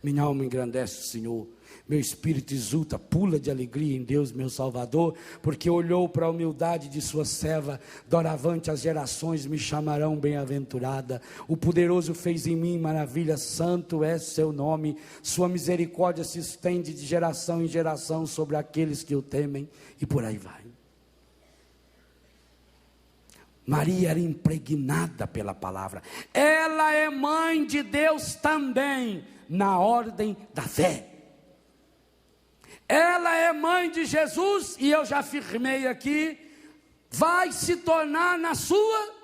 Minha alma engrandece o Senhor, meu espírito exulta, pula de alegria em Deus meu Salvador, porque olhou para a humildade de sua serva. Doravante as gerações me chamarão bem-aventurada. O poderoso fez em mim maravilha, santo é seu nome. Sua misericórdia se estende de geração em geração sobre aqueles que o temem, e por aí vai. Maria era impregnada pela palavra. Ela é mãe de Deus também, na ordem da fé. Ela é mãe de Jesus, e eu já afirmei aqui, vai se tornar na sua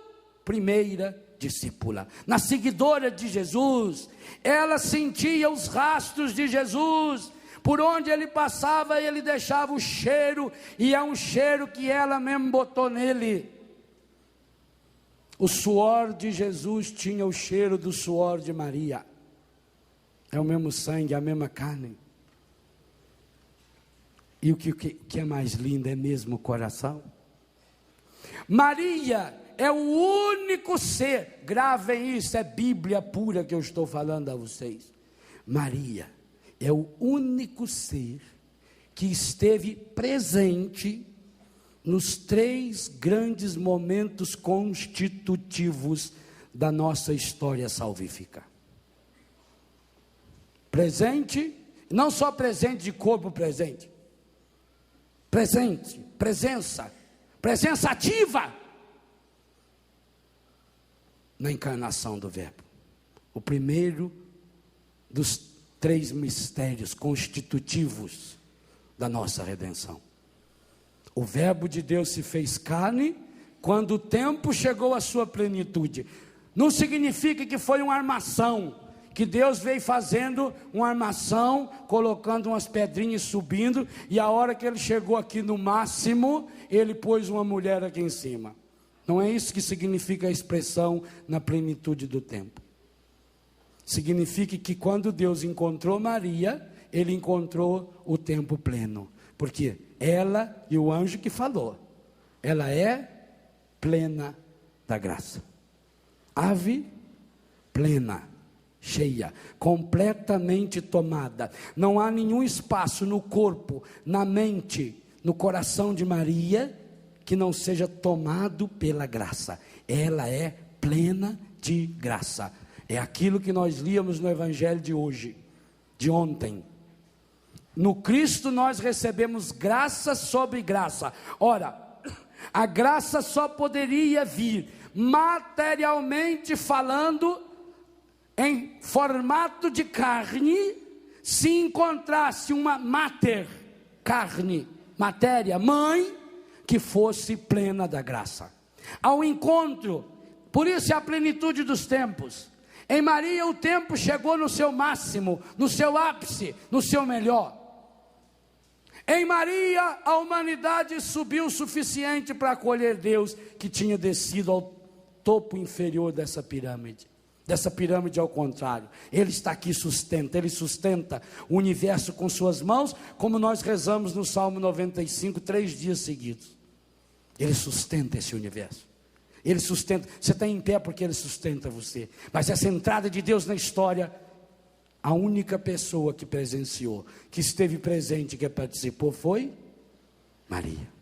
primeira discípula, na seguidora de Jesus. Ela sentia os rastros de Jesus, por onde ele passava ele deixava o cheiro, e é um cheiro que ela mesmo botou nele. O suor de Jesus tinha o cheiro do suor de Maria. É o mesmo sangue, a mesma carne. E o que é mais lindo é mesmo o coração. Maria é o único ser, gravem isso, é Bíblia pura que eu estou falando a vocês. Maria é o único ser que esteve presente nos 3 grandes momentos constitutivos da nossa história salvífica. Presente, não só presente de corpo presente, presença ativa na encarnação do Verbo. O primeiro dos 3 mistérios constitutivos da nossa redenção. O Verbo de Deus se fez carne quando o tempo chegou à sua plenitude. Não significa que foi uma armação, que Deus veio fazendo uma armação, colocando umas pedrinhas subindo, e a hora que ele chegou aqui no máximo, ele pôs uma mulher aqui em cima. Não é isso que significa a expressão na plenitude do tempo. Significa que quando Deus encontrou Maria, ele encontrou o tempo pleno. Porque ela e o anjo que falou, ela é plena da graça. Ave plena, cheia, completamente tomada. Não há nenhum espaço no corpo, na mente, no coração de Maria que não seja tomado pela graça. Ela é plena de graça. É aquilo que nós líamos no Evangelho de hoje, de ontem. No Cristo nós recebemos graça sobre graça. Ora, a graça só poderia vir, materialmente falando, em formato de carne, se encontrasse uma mater, carne, matéria, mãe, que fosse plena da graça. Ao encontro, por isso é a plenitude dos tempos. Em Maria o tempo chegou no seu máximo, no seu ápice, no seu melhor. Em Maria, a humanidade subiu o suficiente para acolher Deus, que tinha descido ao topo inferior dessa pirâmide. dessa pirâmide ao contrário. Ele está aqui, ele sustenta o universo com suas mãos, como nós rezamos no Salmo 95, 3 dias seguidos. Ele sustenta esse universo. Ele sustenta, você está em pé porque Ele sustenta você. Mas essa entrada de Deus na história, a única pessoa que presenciou, que esteve presente, que participou, foi Maria.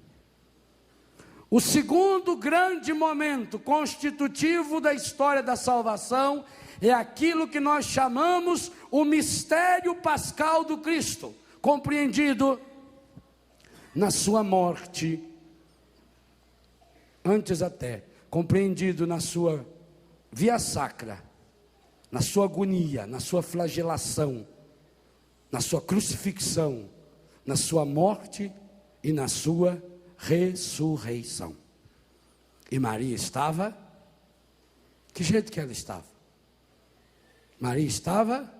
O segundo grande momento constitutivo da história da salvação é aquilo que nós chamamos o mistério pascal do Cristo, compreendido na sua morte, antes até, compreendido na sua via sacra, na sua agonia, na sua flagelação, na sua crucifixão, na sua morte e na sua ressurreição. E Maria estava, que jeito que ela estava? Maria estava,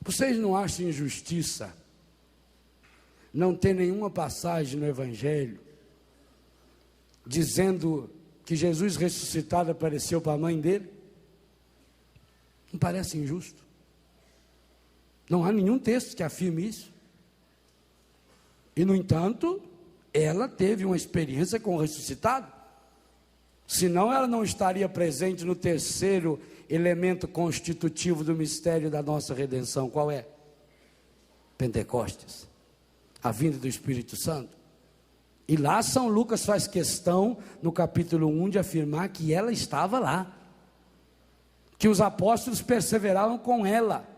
vocês não acham injustiça não ter nenhuma passagem no Evangelho dizendo que Jesus ressuscitado apareceu para a mãe dele? Não parece injusto? Não há nenhum texto que afirme isso. E no entanto, ela teve uma experiência com o ressuscitado. Senão ela não estaria presente no terceiro elemento constitutivo do mistério da nossa redenção. Qual é? Pentecostes, a vinda do Espírito Santo. E lá São Lucas faz questão, no capítulo 1, de afirmar que ela estava lá, que os apóstolos perseveravam com ela.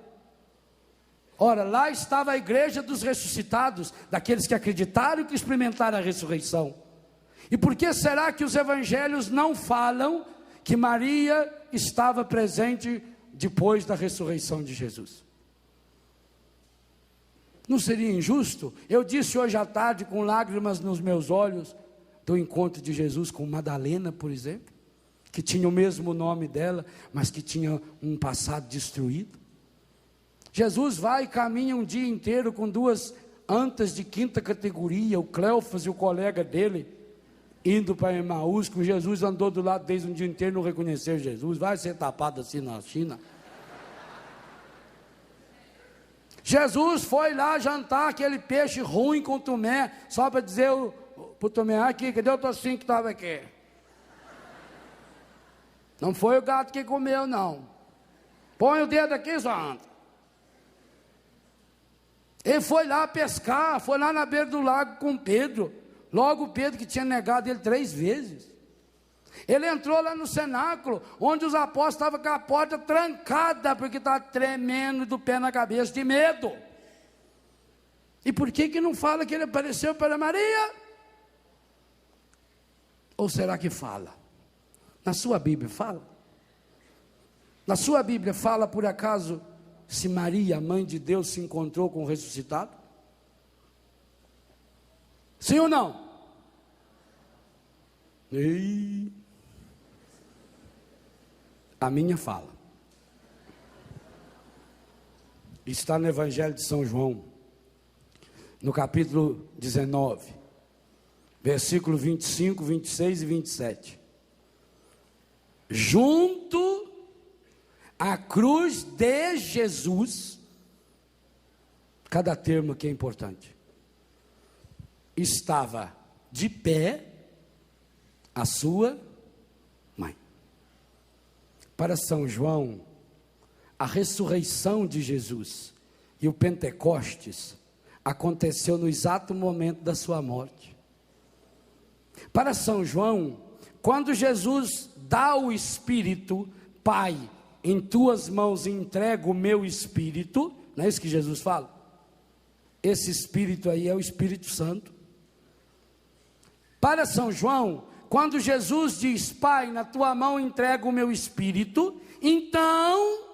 Ora, lá estava a igreja dos ressuscitados, daqueles que acreditaram e que experimentaram a ressurreição. E por que será que os evangelhos não falam que Maria estava presente depois da ressurreição de Jesus? Não seria injusto? Eu disse hoje à tarde, com lágrimas nos meus olhos, do encontro de Jesus com Madalena, por exemplo, que tinha o mesmo nome dela, mas que tinha um passado destruído. Jesus vai e caminha um dia inteiro com duas antas de quinta categoria, o Cleofas e o colega dele, indo para Emaús, que Jesus andou do lado deles um dia inteiro, não reconheceu Jesus, vai ser tapado assim na China. Jesus foi lá jantar aquele peixe ruim com Tomé, só para dizer para o Tomé, aqui, cadê o tocinho que estava aqui? Não foi o gato que comeu, não. Põe o dedo aqui, Santa. Ele foi lá pescar, foi lá na beira do lago com Pedro. Logo Pedro, que tinha negado ele 3 vezes. Ele entrou lá no cenáculo, onde os apóstolos estavam com a porta trancada, porque estava tremendo do pé na cabeça de medo. E por que não fala que ele apareceu para Maria? Ou será que fala? Na sua Bíblia fala? Na sua Bíblia fala, por acaso, se Maria, a mãe de Deus, se encontrou com o ressuscitado? Sim ou não? E a minha fala. Está no Evangelho de São João, no capítulo 19, versículo 25, 26 e 27. Junto à cruz de Jesus, cada termo aqui é importante, estava de pé a sua mãe. Para São João, a ressurreição de Jesus e o Pentecostes aconteceu no exato momento da sua morte. Para São João, quando Jesus dá o Espírito, Pai, em tuas mãos entrego o meu Espírito, não é isso que Jesus fala? Esse Espírito aí é o Espírito Santo. Para São João, quando Jesus diz, Pai, na tua mão entrego o meu Espírito, então,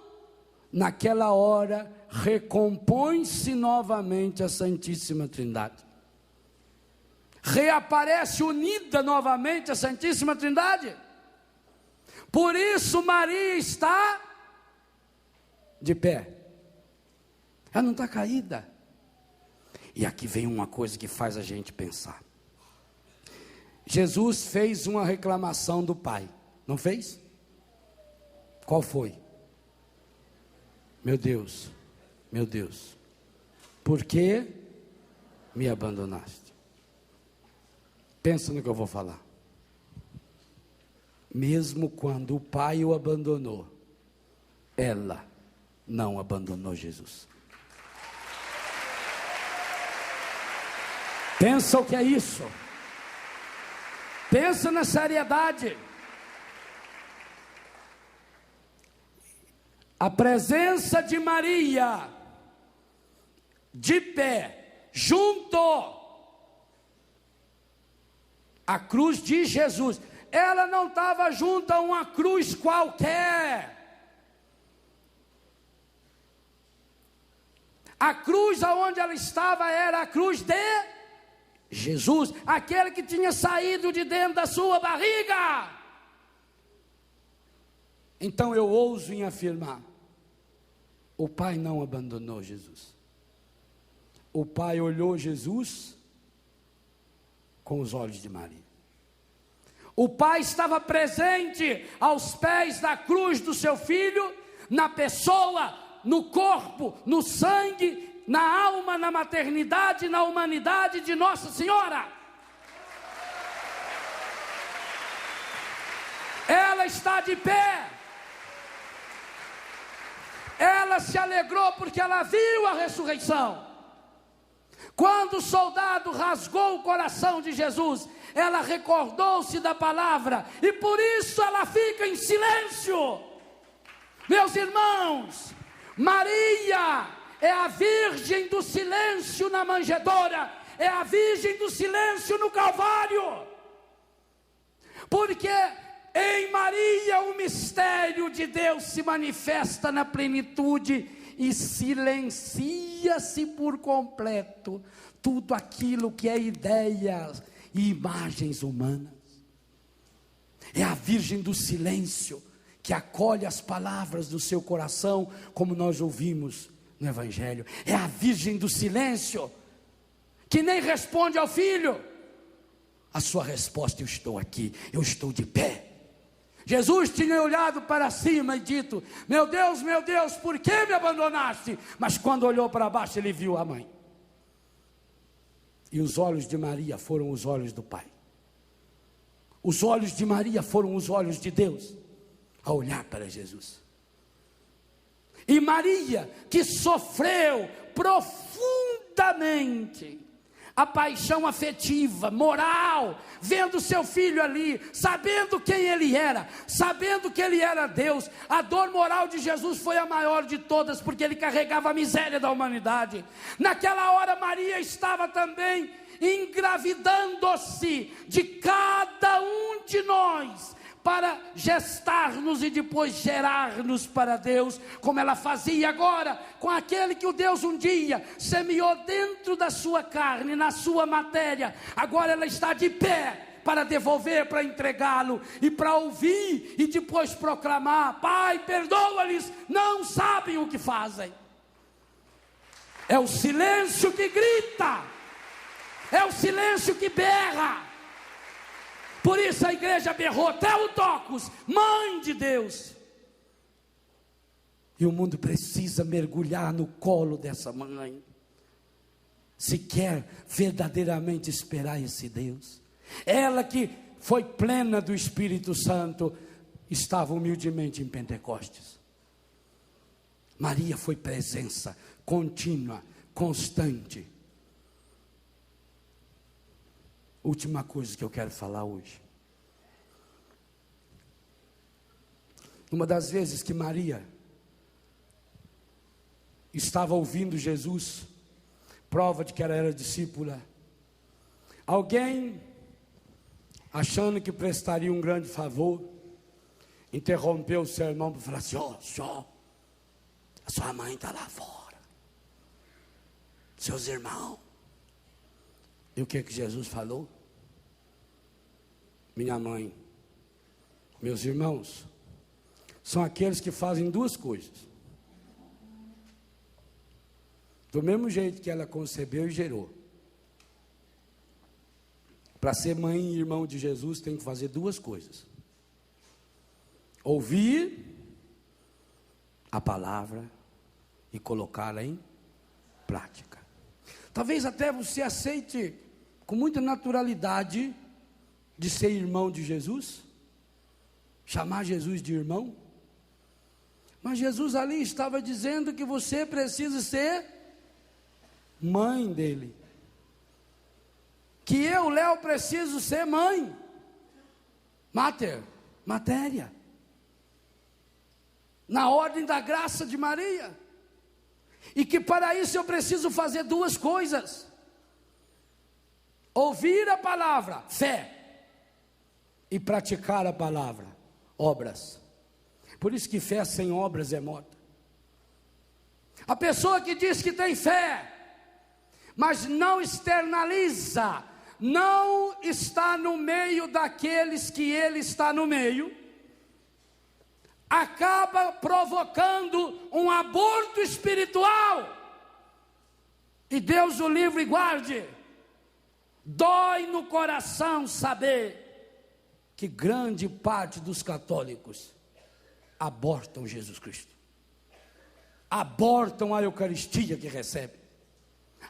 naquela hora, recompõe-se novamente a Santíssima Trindade. Reaparece unida novamente a Santíssima Trindade. Por isso Maria está de pé. Ela não está caída. E aqui vem uma coisa que faz a gente pensar. Jesus fez uma reclamação do Pai, não fez? Qual foi? Meu Deus, por que me abandonaste? Pensa no que eu vou falar. Mesmo quando o pai o abandonou, ela não abandonou Jesus. Pensa o que é isso? Pensa na seriedade. A presença de Maria, de pé, junto à cruz de Jesus. Ela não estava junto a uma cruz qualquer. A cruz aonde ela estava era a cruz de Jesus, aquele que tinha saído de dentro da sua barriga. Então eu ouso em afirmar, o Pai não abandonou Jesus. O Pai olhou Jesus com os olhos de Maria. O Pai estava presente aos pés da cruz do seu Filho, na pessoa, no corpo, no sangue, na alma, na maternidade, na humanidade de Nossa Senhora. Ela está de pé. Ela se alegrou porque ela viu a ressurreição. Quando o soldado rasgou o coração de Jesus, ela recordou-se da palavra, e por isso ela fica em silêncio. Meus irmãos, Maria é a virgem do silêncio na manjedoura, é a virgem do silêncio no Calvário, porque em Maria o mistério de Deus se manifesta na plenitude e silencia-se por completo tudo aquilo que é ideias e imagens humanas. É a virgem do silêncio que acolhe as palavras do seu coração, como nós ouvimos no Evangelho. É a virgem do silêncio que nem responde ao filho. A sua resposta: eu estou aqui, eu estou de pé. Jesus tinha olhado para cima e dito: meu Deus, por que me abandonaste? Mas quando olhou para baixo, ele viu a mãe. E os olhos de Maria foram os olhos do Pai. Os olhos de Maria foram os olhos de Deus, a olhar para Jesus. E Maria, que sofreu profundamente a paixão afetiva, moral, vendo seu filho ali, sabendo quem ele era, sabendo que ele era Deus. A dor moral de Jesus foi a maior de todas, porque ele carregava a miséria da humanidade. Naquela hora Maria estava também engravidando-se de cada um de nós, para gestar-nos e depois gerar-nos para Deus, como ela fazia agora com aquele que o Deus um dia semeou dentro da sua carne, na sua matéria. Agora ela está de pé para devolver, para entregá-lo e para ouvir e depois proclamar: Pai, perdoa-lhes, não sabem o que fazem. É o silêncio que grita, é o silêncio que berra. Por isso a igreja berrou: Theotokos, mãe de Deus. E o mundo precisa mergulhar no colo dessa mãe, se quer verdadeiramente esperar esse Deus. Ela que foi plena do Espírito Santo, estava humildemente em Pentecostes. Maria foi presença contínua, constante. Última coisa que eu quero falar hoje. Uma das vezes que Maria estava ouvindo Jesus, prova de que ela era discípula, alguém, achando que prestaria um grande favor, interrompeu o sermão para falar assim: senhor, a sua mãe está lá fora, seus irmãos. E o que Jesus falou? Minha mãe, meus irmãos, são aqueles que fazem duas coisas. Do mesmo jeito que ela concebeu e gerou. Para ser mãe e irmão de Jesus, tem que fazer duas coisas: ouvir a palavra e colocá-la em prática. Talvez até você aceite com muita naturalidade de ser irmão de Jesus, chamar Jesus de irmão, mas Jesus ali estava dizendo que você precisa ser mãe dele, que eu, Léo, preciso ser mãe, matéria, na ordem da graça de Maria, e que para isso eu preciso fazer duas coisas: ouvir a palavra, fé, e praticar a palavra, obras. Por isso que fé sem obras é morta. A pessoa que diz que tem fé, mas não externaliza, não está no meio daqueles que ele está no meio, acaba provocando um aborto espiritual. E Deus o livre e guarde. Dói no coração saber que grande parte dos católicos abortam Jesus Cristo, abortam a Eucaristia que recebem,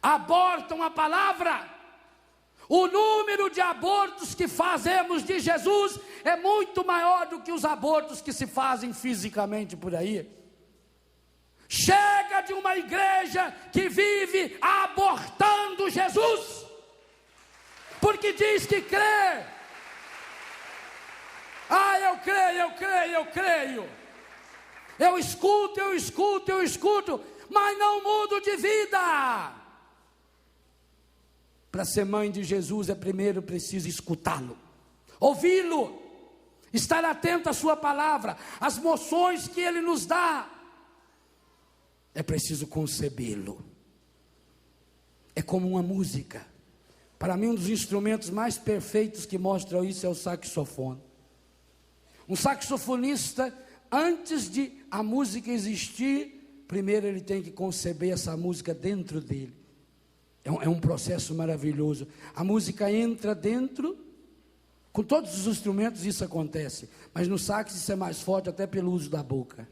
abortam a palavra. O número de abortos que fazemos de Jesus é muito maior do que os abortos que se fazem fisicamente por aí. Chega de uma igreja que vive abortando Jesus, porque diz que crê. Eu creio. Eu escuto, mas não mudo de vida. Para ser mãe de Jesus é primeiro preciso escutá-lo, ouvi-lo, estar atento à sua palavra, às moções que ele nos dá. É preciso concebê-lo. É como uma música. Para mim, um dos instrumentos mais perfeitos que mostram isso é o saxofone. Um saxofonista, antes de a música existir, primeiro ele tem que conceber essa música dentro dele. É um processo maravilhoso. A música entra dentro, com todos os instrumentos isso acontece, mas no sax isso é mais forte até pelo uso da boca.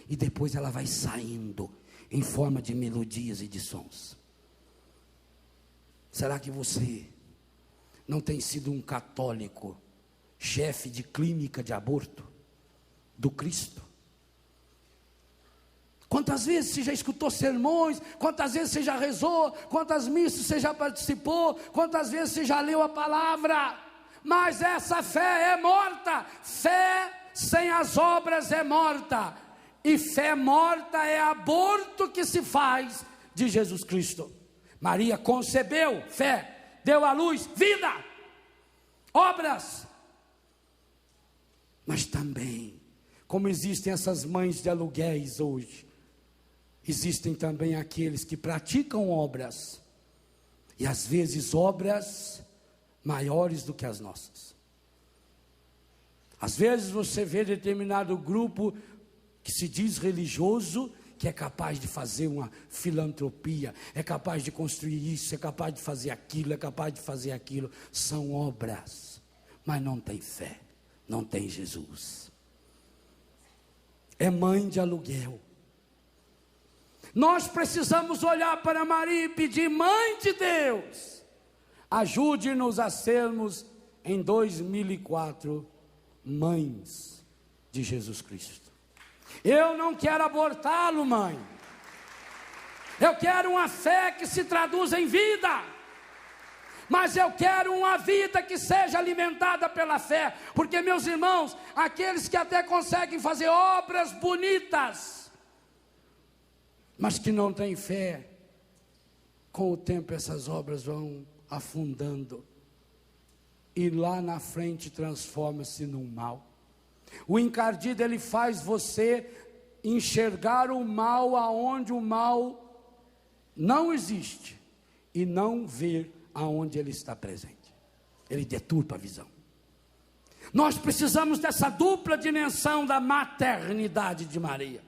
E depois ela vai saindo em forma de melodias e de sons. Será que você não tem sido um católico, chefe de clínica de aborto do Cristo? Quantas vezes você já escutou sermões, quantas vezes você já rezou, quantas missas você já participou, quantas vezes você já leu a palavra, mas essa fé é morta. Fé sem as obras é morta, e fé morta é aborto que se faz de Jesus Cristo. Maria concebeu, fé, deu à luz, vida, obras. Mas também, como existem essas mães de aluguéis hoje, existem também aqueles que praticam obras, e às vezes obras maiores do que as nossas. Às vezes você vê determinado grupo que se diz religioso, que é capaz de fazer uma filantropia, é capaz de construir isso, é capaz de fazer aquilo, é capaz de fazer aquilo. São obras, mas não tem fé, não tem Jesus. É mãe de aluguel. Nós precisamos olhar para Maria e pedir: mãe de Deus, ajude-nos a sermos em 2004 mães de Jesus Cristo. Eu não quero abortá-lo, mãe. Eu quero uma fé que se traduza em vida, mas eu quero uma vida que seja alimentada pela fé. Porque, meus irmãos, aqueles que até conseguem fazer obras bonitas, mas que não têm fé, com o tempo essas obras vão afundando, e lá na frente transforma-se num mal. O encardido, ele faz você enxergar o mal aonde o mal não existe, e não ver aonde ele está presente. Ele deturpa a visão. Nós precisamos dessa dupla dimensão da maternidade de Maria.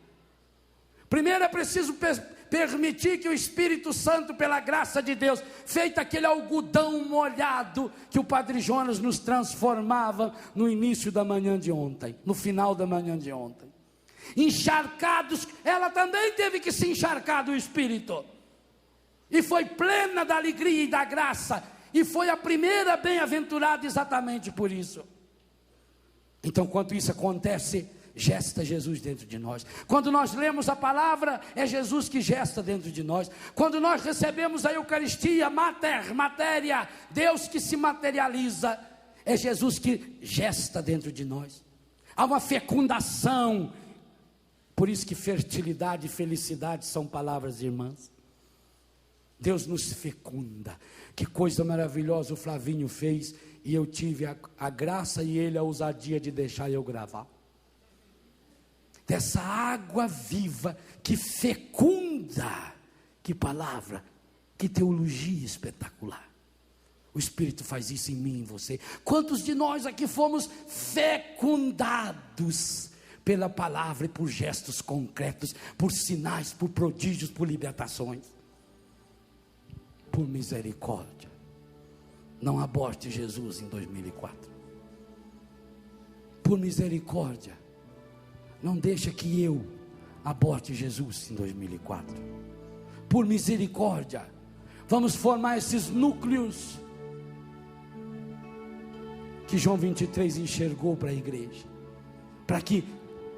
Primeiro é preciso permitir que o Espírito Santo, pela graça de Deus, feito aquele algodão molhado que o Padre Jonas nos transformava no início da manhã de ontem, no final da manhã de ontem. encharcados, ela também teve que se encharcar do Espírito, e foi plena da alegria e da graça, e foi a primeira bem-aventurada exatamente por isso. Então, quando isso acontece, gesta Jesus dentro de nós. Quando nós lemos a palavra, é Jesus que gesta dentro de nós. Quando nós recebemos a Eucaristia, matéria, Deus que se materializa, é Jesus que gesta dentro de nós. Há uma fecundação. Por isso que fertilidade e felicidade são palavras irmãs. Deus nos fecunda. Que coisa maravilhosa o Flavinho fez, e eu tive a graça e ele a ousadia de deixar eu gravar. Dessa água viva que fecunda. Que palavra, que teologia espetacular. O Espírito faz isso em mim e em você. Quantos de nós aqui fomos fecundados pela palavra e por gestos concretos, por sinais, por prodígios, por libertações? Por misericórdia, não aborte Jesus em 2004. Por misericórdia, não deixa que eu aborte Jesus em 2004. Por misericórdia, vamos formar esses núcleos que João 23 enxergou para a igreja, para que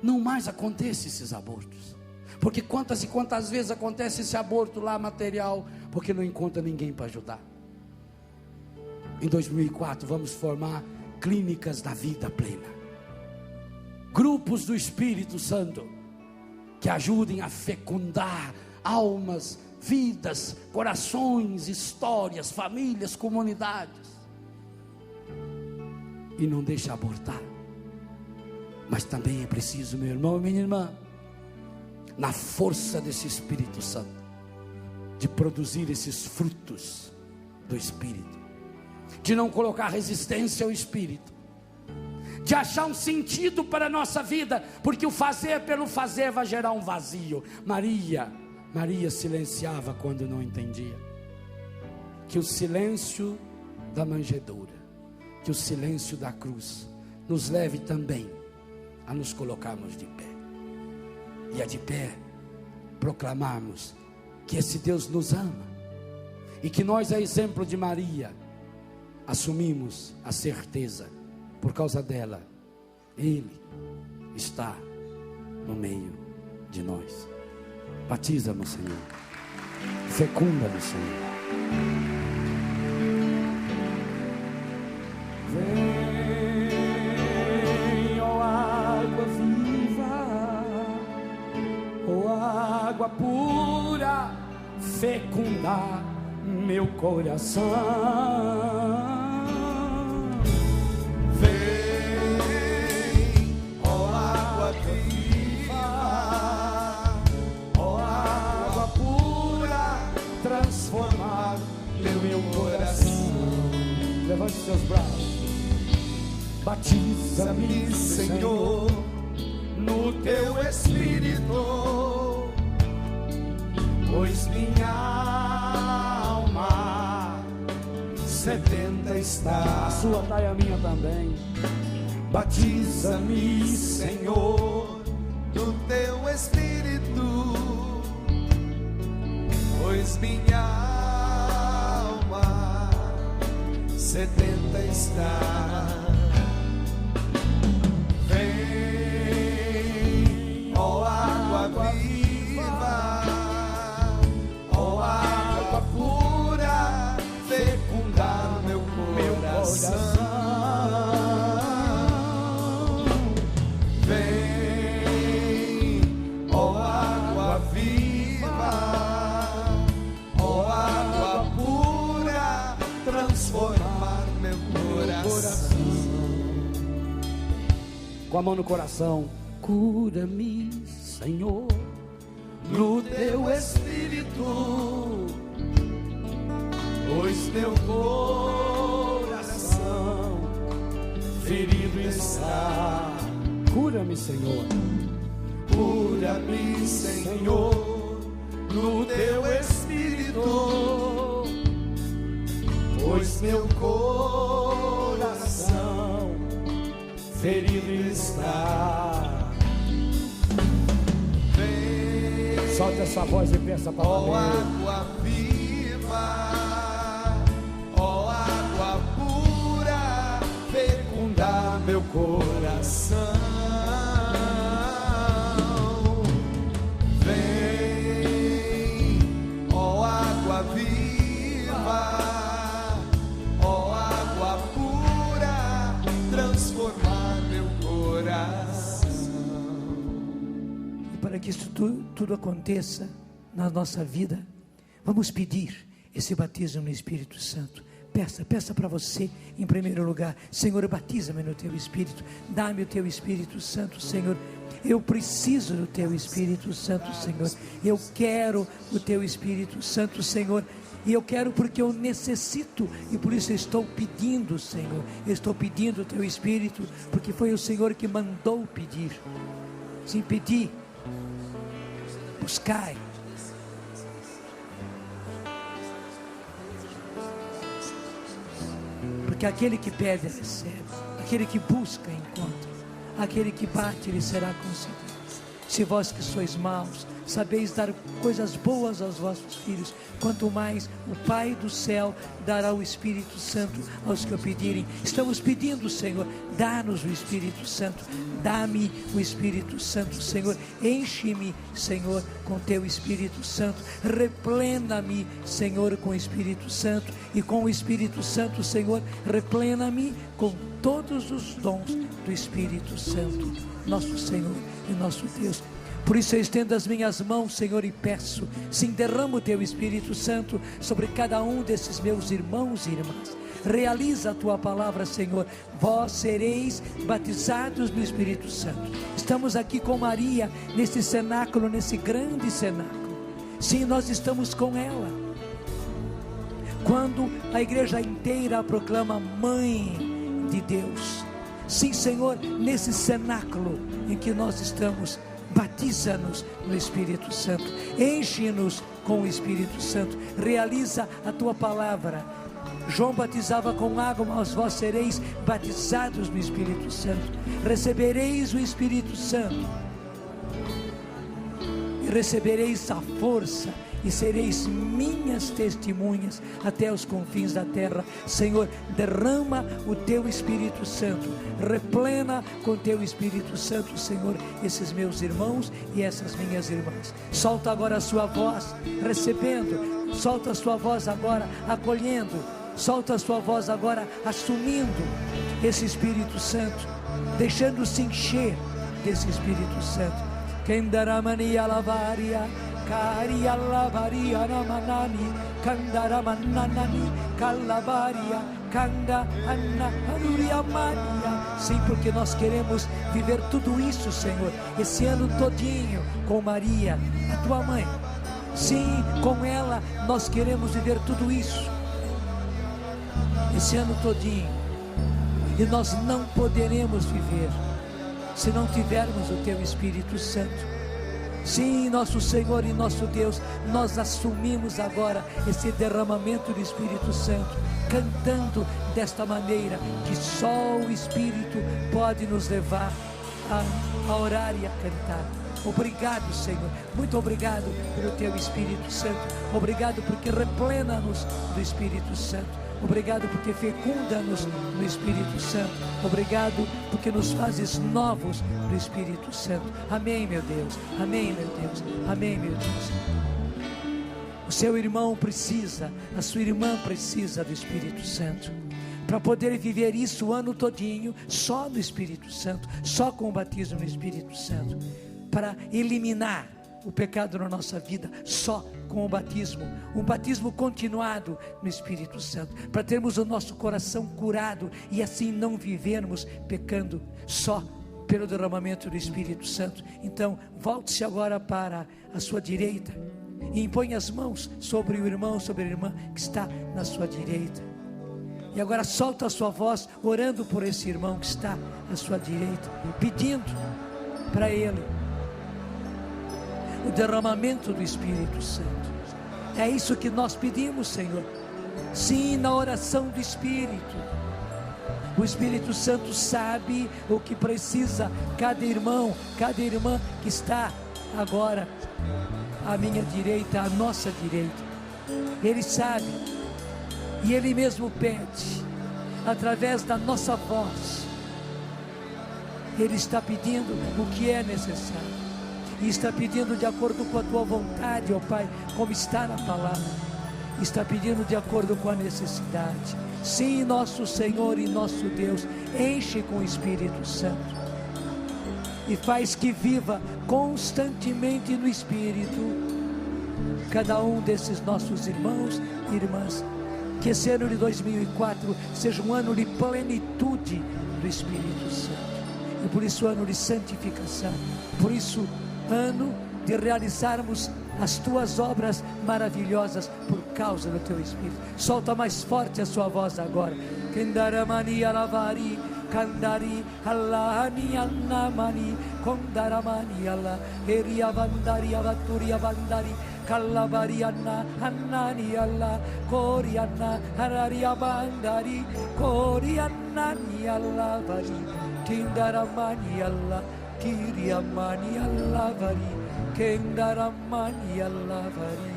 não mais aconteçam esses abortos. Porque quantas e quantas vezes acontece esse aborto lá material, porque não encontra ninguém para ajudar. Em 2004 vamos formar clínicas da vida plena, grupos do Espírito Santo, que ajudem a fecundar almas, vidas, corações, histórias, famílias, comunidades. E não deixe abortar. Mas também é preciso, meu irmão e minha irmã, na força desse Espírito Santo, de produzir esses frutos do Espírito, de não colocar resistência ao Espírito, de achar um sentido para a nossa vida, porque o fazer pelo fazer vai gerar um vazio. Maria silenciava quando não entendia. Que o silêncio da manjedoura, que o silêncio da cruz nos leve também a nos colocarmos de pé, e a de pé proclamarmos que esse Deus nos ama, e que nós, a exemplo de Maria, assumimos a certeza, por causa dela, Ele está no meio de nós. Batiza-nos, Senhor, fecunda-nos, Senhor. Vem, ó água viva, ó água pura, fecundar meu coração. Transformar meu coração. Levante seus braços. Batiza-me, Senhor, no teu Espírito, pois minha alma sedenta está. A sua tá e a minha também. Batiza-me, Senhor, no teu Espírito, pois minha alma sedenta está. Vem, ó água viva, ó água pura, fecundar meu coração. Vem, ó água viva, transformar meu coração. Com a mão no coração. Cura-me, Senhor, no teu Espírito, pois meu coração ferido está. Cura-me, Senhor. Cura-me, Senhor, no teu Espírito, pois meu coração ferido está. Solte a sua voz e peça para Ó Ele. água viva, ó água pura, fecundar meu coração. Vem, ó água viva, ó água pura, transformar meu coração. E para que isso tudo aconteça na nossa vida, vamos pedir esse batismo no Espírito Santo. Peça para você, em primeiro lugar: Senhor, batiza-me no Teu Espírito, dá-me o Teu Espírito Santo, Senhor. Eu preciso do Teu Espírito Santo, Senhor. Eu quero o Teu Espírito Santo, Senhor. E eu quero porque eu necessito, e por isso eu estou pedindo, Senhor. Eu estou pedindo o Teu Espírito, porque foi o Senhor que mandou pedir. Sim, pedir, buscai. Porque aquele que pede, recebe. Aquele que busca, encontra. Aquele que bate, lhe será concedido. Se vós que sois maus, sabeis dar coisas boas aos vossos filhos, quanto mais o Pai do céu dará o Espírito Santo aos que o pedirem. Estamos pedindo, Senhor, dá-nos o Espírito Santo, dá-me o Espírito Santo, Senhor, enche-me, Senhor, com teu Espírito Santo, replena-me, Senhor, com o Espírito Santo, e com o Espírito Santo, Senhor, replena-me com todos os dons do Espírito Santo, nosso Senhor e nosso Deus. Por isso eu estendo as minhas mãos, Senhor, e peço, sim, derrama o teu Espírito Santo sobre cada um desses meus irmãos e irmãs. Realiza a tua palavra, Senhor. Vós sereis batizados no Espírito Santo. Estamos aqui com Maria nesse cenáculo, nesse grande cenáculo. Sim, nós estamos com ela. Quando a igreja inteira a proclama Mãe de Deus. Sim, Senhor, nesse cenáculo em que nós estamos, batiza-nos no Espírito Santo, enche-nos com o Espírito Santo, realiza a tua palavra. João batizava com água, mas vós sereis batizados no Espírito Santo. Recebereis o Espírito Santo e recebereis a força e sereis minhas testemunhas até os confins da terra. Senhor, derrama o teu Espírito Santo, replena com teu Espírito Santo, Senhor, esses meus irmãos e essas minhas irmãs. Solta agora a sua voz recebendo, solta a sua voz agora acolhendo, solta a sua voz agora assumindo esse Espírito Santo, deixando-se encher desse Espírito Santo. Kendaramania lavaria, Caria lavaria namanani, candaramanani, calabaria, canda anaruria maria. Sim, porque nós queremos viver tudo isso, Senhor, esse ano todinho com Maria, a tua mãe. Sim, com ela nós queremos viver tudo isso, esse ano todinho. E nós não poderemos viver se não tivermos o teu Espírito Santo. Sim, nosso Senhor e nosso Deus, nós assumimos agora esse derramamento do Espírito Santo, cantando desta maneira que só o Espírito pode nos levar a orar e a cantar. Obrigado, Senhor, muito obrigado pelo teu Espírito Santo, obrigado porque replena-nos do Espírito Santo. Obrigado porque fecunda-nos no Espírito Santo. Obrigado porque nos fazes novos no Espírito Santo. Amém, meu Deus. Amém, meu Deus. Amém, meu Deus. O seu irmão precisa, a sua irmã precisa do Espírito Santo para poder viver isso o ano todinho, só no Espírito Santo, só com o batismo no Espírito Santo, para eliminar o pecado na nossa vida, só com o batismo, um batismo continuado no Espírito Santo, para termos o nosso coração curado e assim não vivermos pecando, só pelo derramamento do Espírito Santo. Então volte-se agora para a sua direita e impõe as mãos sobre o irmão, sobre a irmã que está na sua direita, e agora solta a sua voz orando por esse irmão que está à sua direita, pedindo para ele o derramamento do Espírito Santo. É isso que nós pedimos, Senhor. Sim, na oração do Espírito. O Espírito Santo sabe o que precisa cada irmão, cada irmã que está agora à minha direita, à nossa direita. Ele sabe, e Ele mesmo pede, através da nossa voz. Ele está pedindo o que é necessário, e está pedindo de acordo com a tua vontade, ó Pai, como está na palavra. Está pedindo de acordo com a necessidade. Sim, nosso Senhor e nosso Deus, enche com o Espírito Santo e faz que viva constantemente no Espírito cada um desses nossos irmãos e irmãs. Que esse ano de 2004 seja um ano de plenitude do Espírito Santo, e por isso ano de santificação, por isso ano de realizarmos as tuas obras maravilhosas por causa do teu Espírito. Solta mais forte a sua voz agora. Kendaramani alavari, kandari allahani annamani, kondaramani allah, eriavandari avaturi avandari, kalabari anna annani allah, kori anna harari avandari, kori annani allah vari, kendaramani allah, kiriamani allah vari, kendaramani allah vari,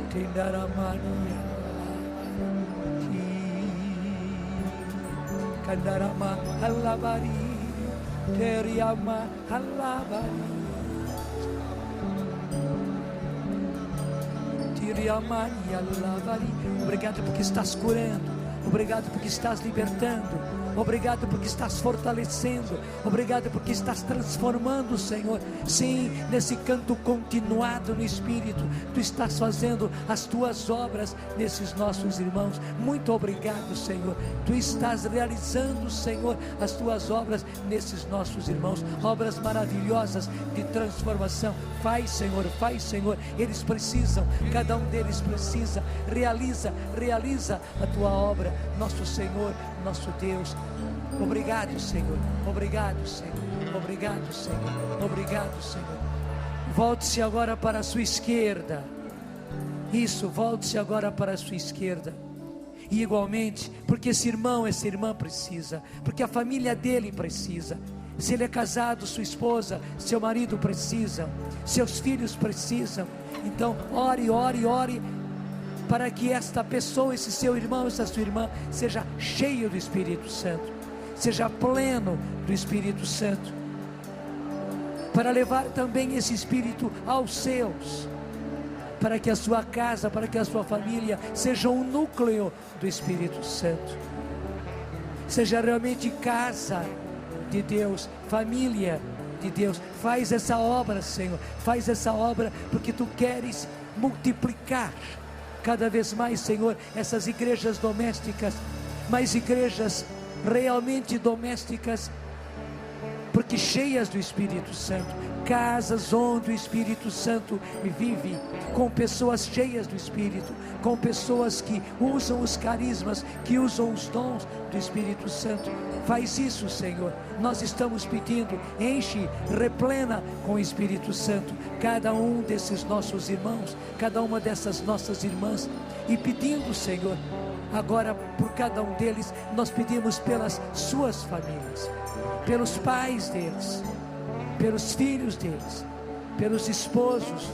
kendaramani allah. Kandarama Halavari, Teriama Halavari, Tiriamani Halavari. Obrigado porque estás curando, obrigado porque estás libertando, obrigado porque estás fortalecendo, obrigado porque estás transformando, Senhor. Sim, nesse canto continuado no Espírito, Tu estás fazendo as Tuas obras nesses nossos irmãos. Muito obrigado, Senhor. Tu estás realizando, Senhor, as Tuas obras nesses nossos irmãos, obras maravilhosas de transformação. Faz, Senhor, eles precisam, cada um deles precisa. Realiza a Tua obra, nosso Senhor, nosso Deus. Obrigado, Senhor, obrigado, Senhor, obrigado, Senhor, obrigado, Senhor. Volte-se agora para a sua esquerda. Isso, volte-se agora para a sua esquerda. E igualmente, porque esse irmão, essa irmã precisa, porque a família dele precisa. Se ele é casado, sua esposa, seu marido precisa, seus filhos precisam. Então, ore para que esta pessoa, esse seu irmão, essa sua irmã, seja cheio do Espírito Santo, seja pleno do Espírito Santo, para levar também esse Espírito aos seus, para que a sua casa, para que a sua família seja um núcleo do Espírito Santo, seja realmente casa de Deus, família de Deus. Faz essa obra, Senhor, faz essa obra, porque Tu queres multiplicar cada vez mais, Senhor, essas igrejas domésticas, mais igrejas realmente domésticas, porque cheias do Espírito Santo, casas onde o Espírito Santo vive, com pessoas cheias do Espírito, com pessoas que usam os carismas, que usam os dons do Espírito Santo. Faz isso, Senhor, nós estamos pedindo, enche, replena com o Espírito Santo cada um desses nossos irmãos, cada uma dessas nossas irmãs, e pedindo, Senhor, agora por cada um deles, nós pedimos pelas suas famílias, pelos pais deles, pelos filhos deles, pelos esposos,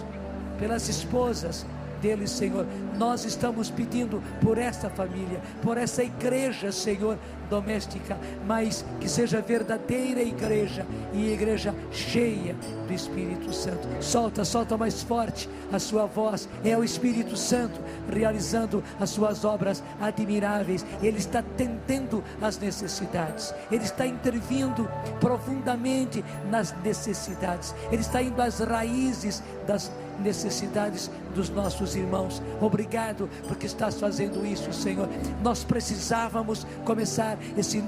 pelas esposas deles, Senhor. Nós estamos pedindo por essa família, por essa igreja, Senhor, doméstica, mas que seja verdadeira igreja, e igreja cheia do Espírito Santo. Solta mais forte a sua voz. É o Espírito Santo realizando as suas obras admiráveis. Ele está atendendo às necessidades, Ele está intervindo profundamente nas necessidades, Ele está indo às raízes das necessidades dos nossos irmãos. Obrigado porque estás fazendo isso, Senhor. Nós precisávamos começar esse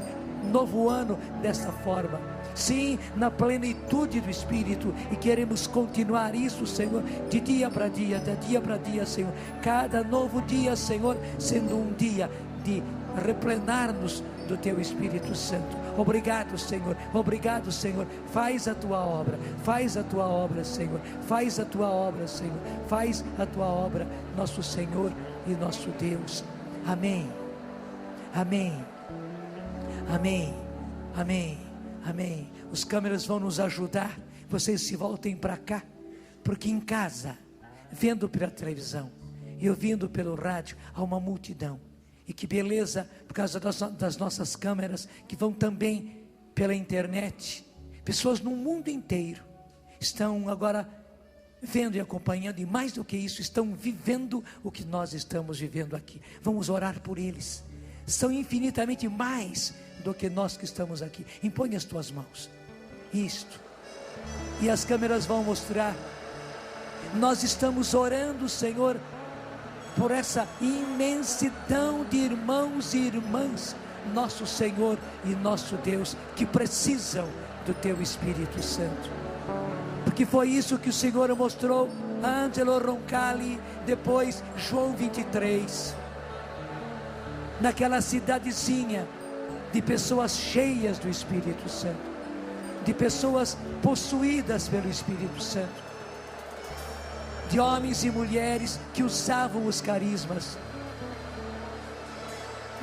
novo ano dessa forma, sim, na plenitude do Espírito, e queremos continuar isso, Senhor, de dia para dia, de dia para dia, Senhor. Cada novo dia, Senhor, sendo um dia de replenar-nos do Teu Espírito Santo. Obrigado, Senhor, obrigado, Senhor. Faz a Tua obra, faz a Tua obra, Senhor, faz a Tua obra, Senhor, faz a Tua obra, nosso Senhor e nosso Deus. Amém, amém, amém, amém, amém. Os câmeras vão nos ajudar. Vocês se voltem para cá, porque em casa, vendo pela televisão e ouvindo pelo rádio, há uma multidão. E que beleza, por causa das nossas câmeras, que vão também pela internet. Pessoas no mundo inteiro estão agora vendo e acompanhando, e mais do que isso, estão vivendo o que nós estamos vivendo aqui. Vamos orar por eles. São infinitamente mais do que nós que estamos aqui. Impõe as tuas mãos. Isto. E as câmeras vão mostrar. Nós estamos orando, Senhor, por essa imensidão de irmãos e irmãs, nosso Senhor e nosso Deus, que precisam do Teu Espírito Santo. Porque foi isso que o Senhor mostrou a Angelo Roncalli, depois João 23, naquela cidadezinha de pessoas cheias do Espírito Santo, de pessoas possuídas pelo Espírito Santo, de homens e mulheres que usavam os carismas,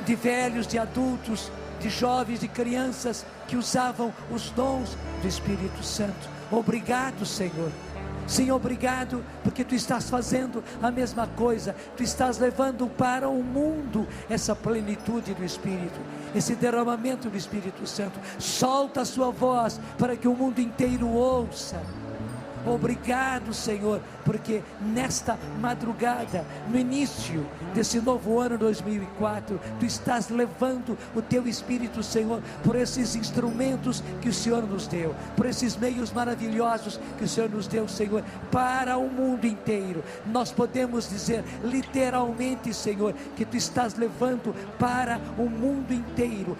de velhos, de adultos, de jovens, de crianças que usavam os dons do Espírito Santo. Obrigado, Senhor. Sim, obrigado, porque Tu estás fazendo a mesma coisa. Tu estás levando para o mundo essa plenitude do Espírito, esse derramamento do Espírito Santo. Solta a sua voz para que o mundo inteiro ouça. Obrigado, Senhor, porque nesta madrugada, no início desse novo ano 2004, Tu estás levando o Teu Espírito, Senhor, por esses instrumentos que o Senhor nos deu, por esses meios maravilhosos que o Senhor nos deu, Senhor, para o mundo inteiro. Nós podemos dizer literalmente, Senhor, que Tu estás levando para o mundo inteiro,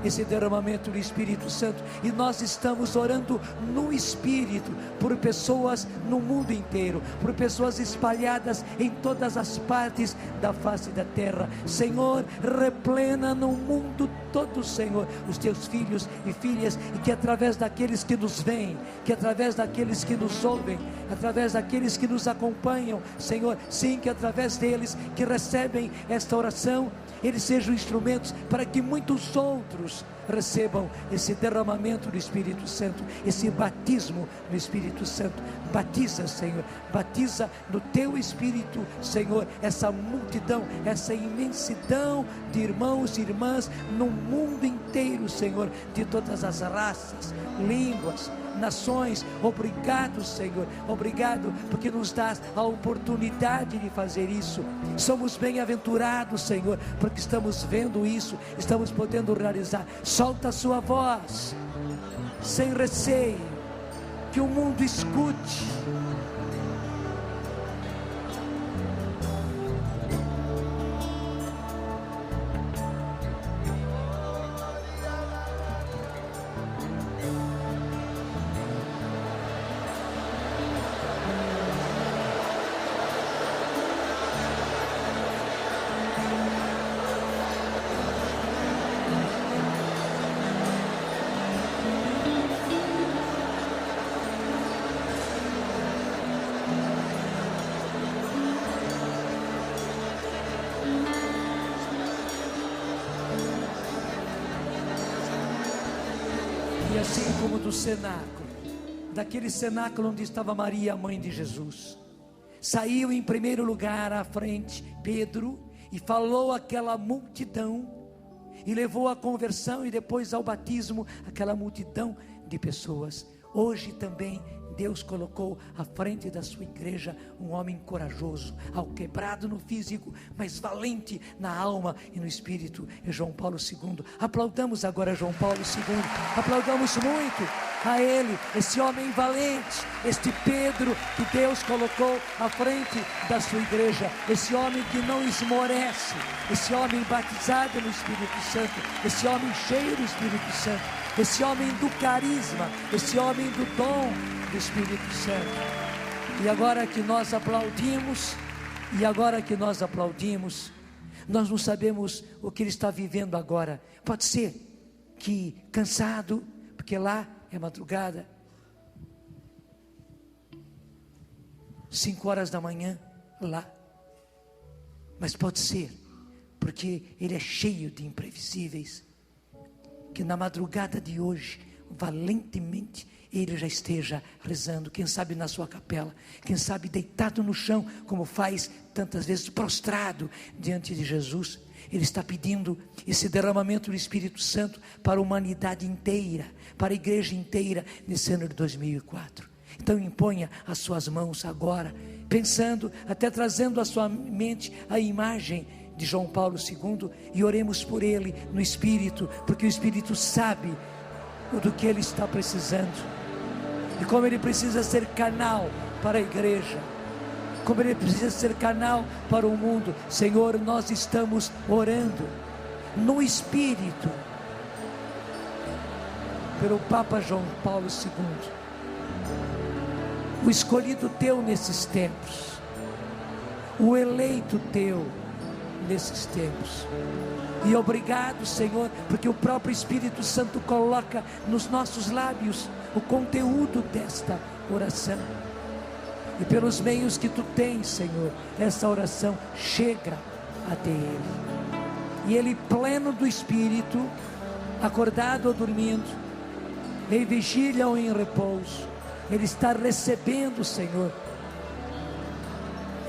esse derramamento do Espírito Santo, e nós estamos orando no Espírito, por pessoas no mundo inteiro, por pessoas espalhadas em todas as partes da face da terra. Senhor, replena no mundo todo, Senhor, os Teus filhos e filhas, e que através daqueles que nos veem, que através daqueles que nos ouvem, através daqueles que nos acompanham, Senhor, sim, que através deles que recebem esta oração, eles sejam instrumentos para que muitos outros recebam esse derramamento do Espírito Santo, esse batismo do Espírito Santo. Batiza, Senhor, batiza no Teu Espírito, Senhor, essa multidão, essa imensidão de irmãos e irmãs no mundo inteiro, Senhor, de todas as raças, línguas, nações. Obrigado, Senhor, obrigado porque nos dás a oportunidade de fazer isso. Somos bem-aventurados, Senhor, porque estamos vendo isso, estamos podendo realizar. Solta a sua voz sem receio, que o mundo escute. E assim como do cenáculo, daquele cenáculo onde estava Maria, a mãe de Jesus, saiu em primeiro lugar à frente Pedro e falou àquela multidão, e levou à conversão e depois ao batismo aquela multidão de pessoas. Hoje também Deus colocou à frente da sua igreja um homem corajoso, alquebrado no físico, mas valente na alma e no espírito. É João Paulo II. Aplaudamos agora João Paulo II. Aplaudamos muito a ele, esse homem valente, este Pedro que Deus colocou à frente da sua igreja, esse homem que não esmorece, esse homem batizado no Espírito Santo, esse homem cheio do Espírito Santo, esse homem do carisma, esse homem do dom do Espírito Santo. E agora que nós aplaudimos, nós não sabemos o que ele está vivendo agora. Pode ser que cansado, porque lá é madrugada, 5 horas da manhã lá, mas pode ser porque ele é cheio de imprevisíveis, que na madrugada de hoje valentemente Ele já esteja rezando, quem sabe na sua capela, quem sabe deitado no chão, como faz tantas vezes, prostrado diante de Jesus. Ele está pedindo esse derramamento do Espírito Santo para a humanidade inteira, para a igreja inteira, nesse ano de 2004. Então imponha as suas mãos agora, pensando, até trazendo à sua mente a imagem de João Paulo II, e oremos por ele no Espírito, porque o Espírito sabe do que ele está precisando, e como ele precisa ser canal para a igreja, como ele precisa ser canal para o mundo. Senhor, nós estamos orando no Espírito pelo Papa João Paulo II, o escolhido teu nesses tempos, o eleito teu nesses tempos. E obrigado, Senhor, porque o próprio Espírito Santo coloca nos nossos lábios o conteúdo desta oração, e pelos meios que tu tens, Senhor, essa oração chega até Ele, e Ele, pleno do Espírito, acordado ou dormindo, em vigília ou em repouso, Ele está recebendo, Senhor,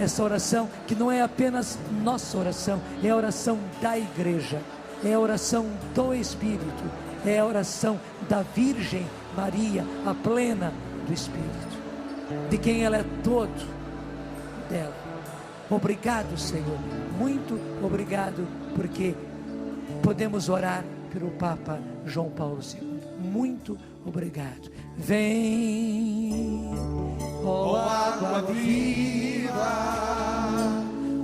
essa oração, que não é apenas nossa oração, é a oração da igreja, é a oração do Espírito, é a oração da Virgem Maria, a plena do Espírito, de quem ela é todo dela. Obrigado, Senhor, muito obrigado, porque podemos orar pelo Papa João Paulo II. Muito obrigado. Vem, ó água viva,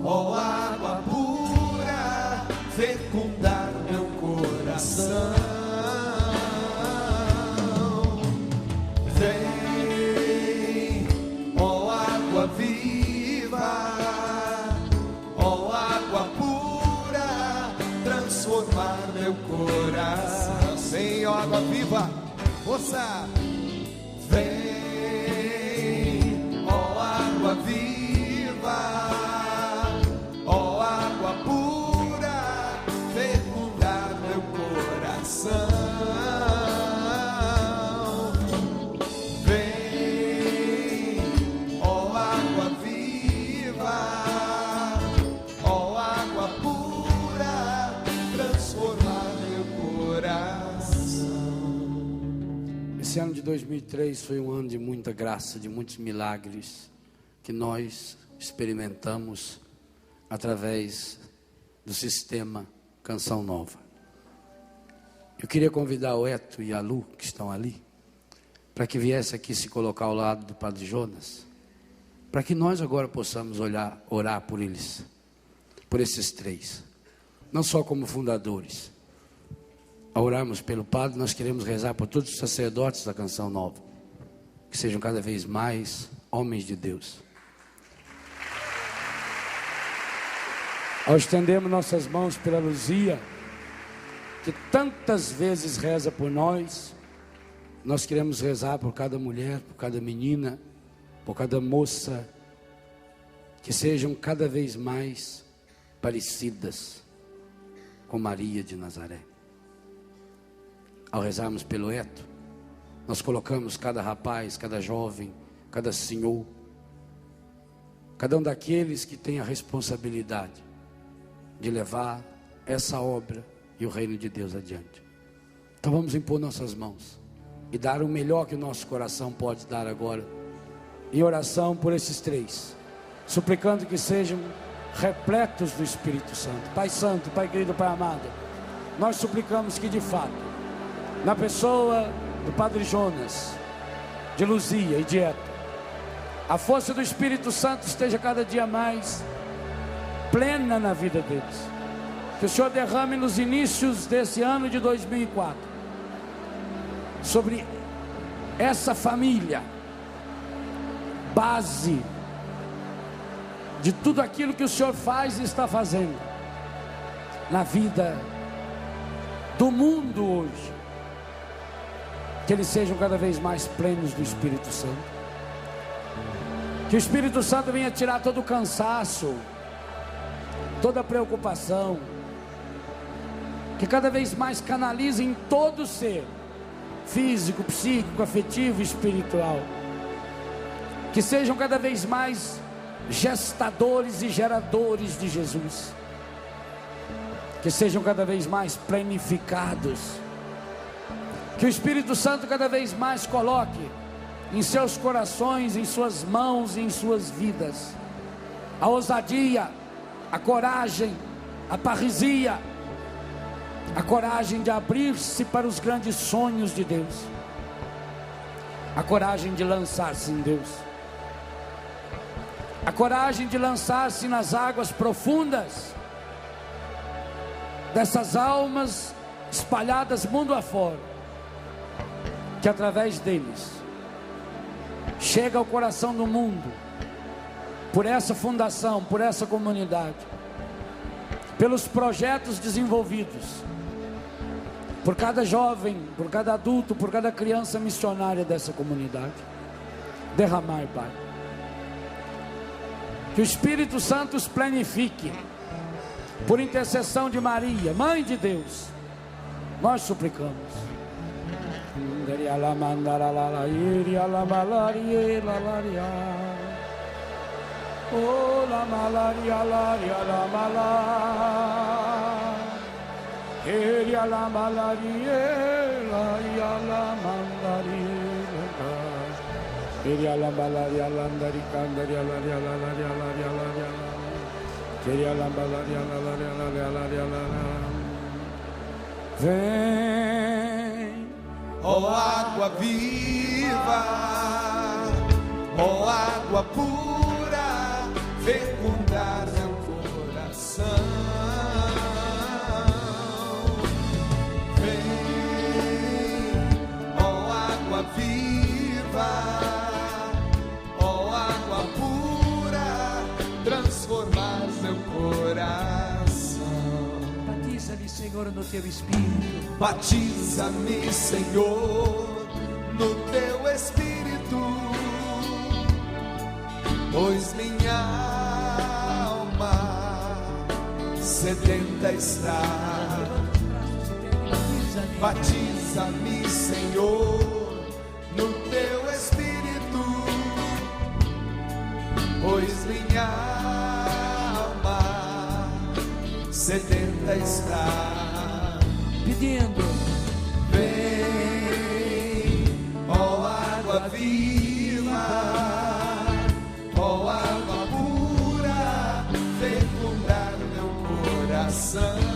ó água pura, fecundar meu coração. Vem, ó água viva, ó água pura, transformar meu coração. Vem, ó água viva, força. Vem, ó água viva, ó água pura, fecundar meu coração. Vem, ó água viva, ó água pura, transformar meu coração. Esse ano de 2003 foi um ano de muita graça, de muitos milagres que nós experimentamos através do sistema Canção Nova. Eu queria convidar o Eto e a Lu, que estão ali, para que viesse aqui se colocar ao lado do Padre Jonas, para que nós agora possamos orar por eles, por esses três, não só como fundadores. Ao orarmos pelo Padre, nós queremos rezar por todos os sacerdotes da Canção Nova, que sejam cada vez mais homens de Deus. Ao estendermos nossas mãos pela Luzia, que tantas vezes reza por nós, nós queremos rezar por cada mulher, por cada menina, por cada moça, que sejam cada vez mais parecidas com Maria de Nazaré. Ao rezarmos pelo Eto, nós colocamos cada rapaz, cada jovem, cada senhor, cada um daqueles que tem a responsabilidade de levar essa obra e o reino de Deus adiante. Então vamos impor nossas mãos e dar o melhor que o nosso coração pode dar agora, em oração por esses três, suplicando que sejam repletos do Espírito Santo. Pai Santo, Pai querido, Pai amado, nós suplicamos que de fato, na pessoa do Padre Jonas, de Luzia e de Eto, a força do Espírito Santo esteja cada dia mais plena na vida deles. Que o Senhor derrame nos inícios desse ano de 2004 sobre essa família, base de tudo aquilo que o Senhor faz e está fazendo na vida do mundo hoje. Que eles sejam cada vez mais plenos do Espírito Santo. Que o Espírito Santo venha tirar todo o cansaço, toda a preocupação. Que cada vez mais canalize em todo o ser físico, psíquico, afetivo e espiritual. Que sejam cada vez mais gestadores e geradores de Jesus. Que sejam cada vez mais planificados. Que o Espírito Santo cada vez mais coloque em seus corações, em suas mãos e em suas vidas a ousadia, a coragem, a parresia, a coragem de abrir-se para os grandes sonhos de Deus, a coragem de lançar-se em Deus, a coragem de lançar-se nas águas profundas dessas almas espalhadas mundo afora, que através deles chega ao coração do mundo, por essa fundação, por essa comunidade, pelos projetos desenvolvidos, por cada jovem, por cada adulto, por cada criança missionária dessa comunidade. Derramai, Pai. Que o Espírito Santo os planifique, por intercessão de Maria, Mãe de Deus, nós suplicamos. Oh, la malaria, la malaria, eria la malaria, la mandaria, eria la malaria, landari candaria, la eria la malaria, la. Vem, ó água viva, ó água pura, fecundar meu coração. Vem, ó água viva, ó água pura, transformar meu coração. Batiza-me, Senhor, no teu Espírito. Batiza-me, Senhor, no teu Espírito, pois minha alma sedenta está. Batiza-me, Senhor, no teu Espírito, pois minha alma sedenta está. Pedindo, vem, ó água viva, ó água pura, fecundar meu coração.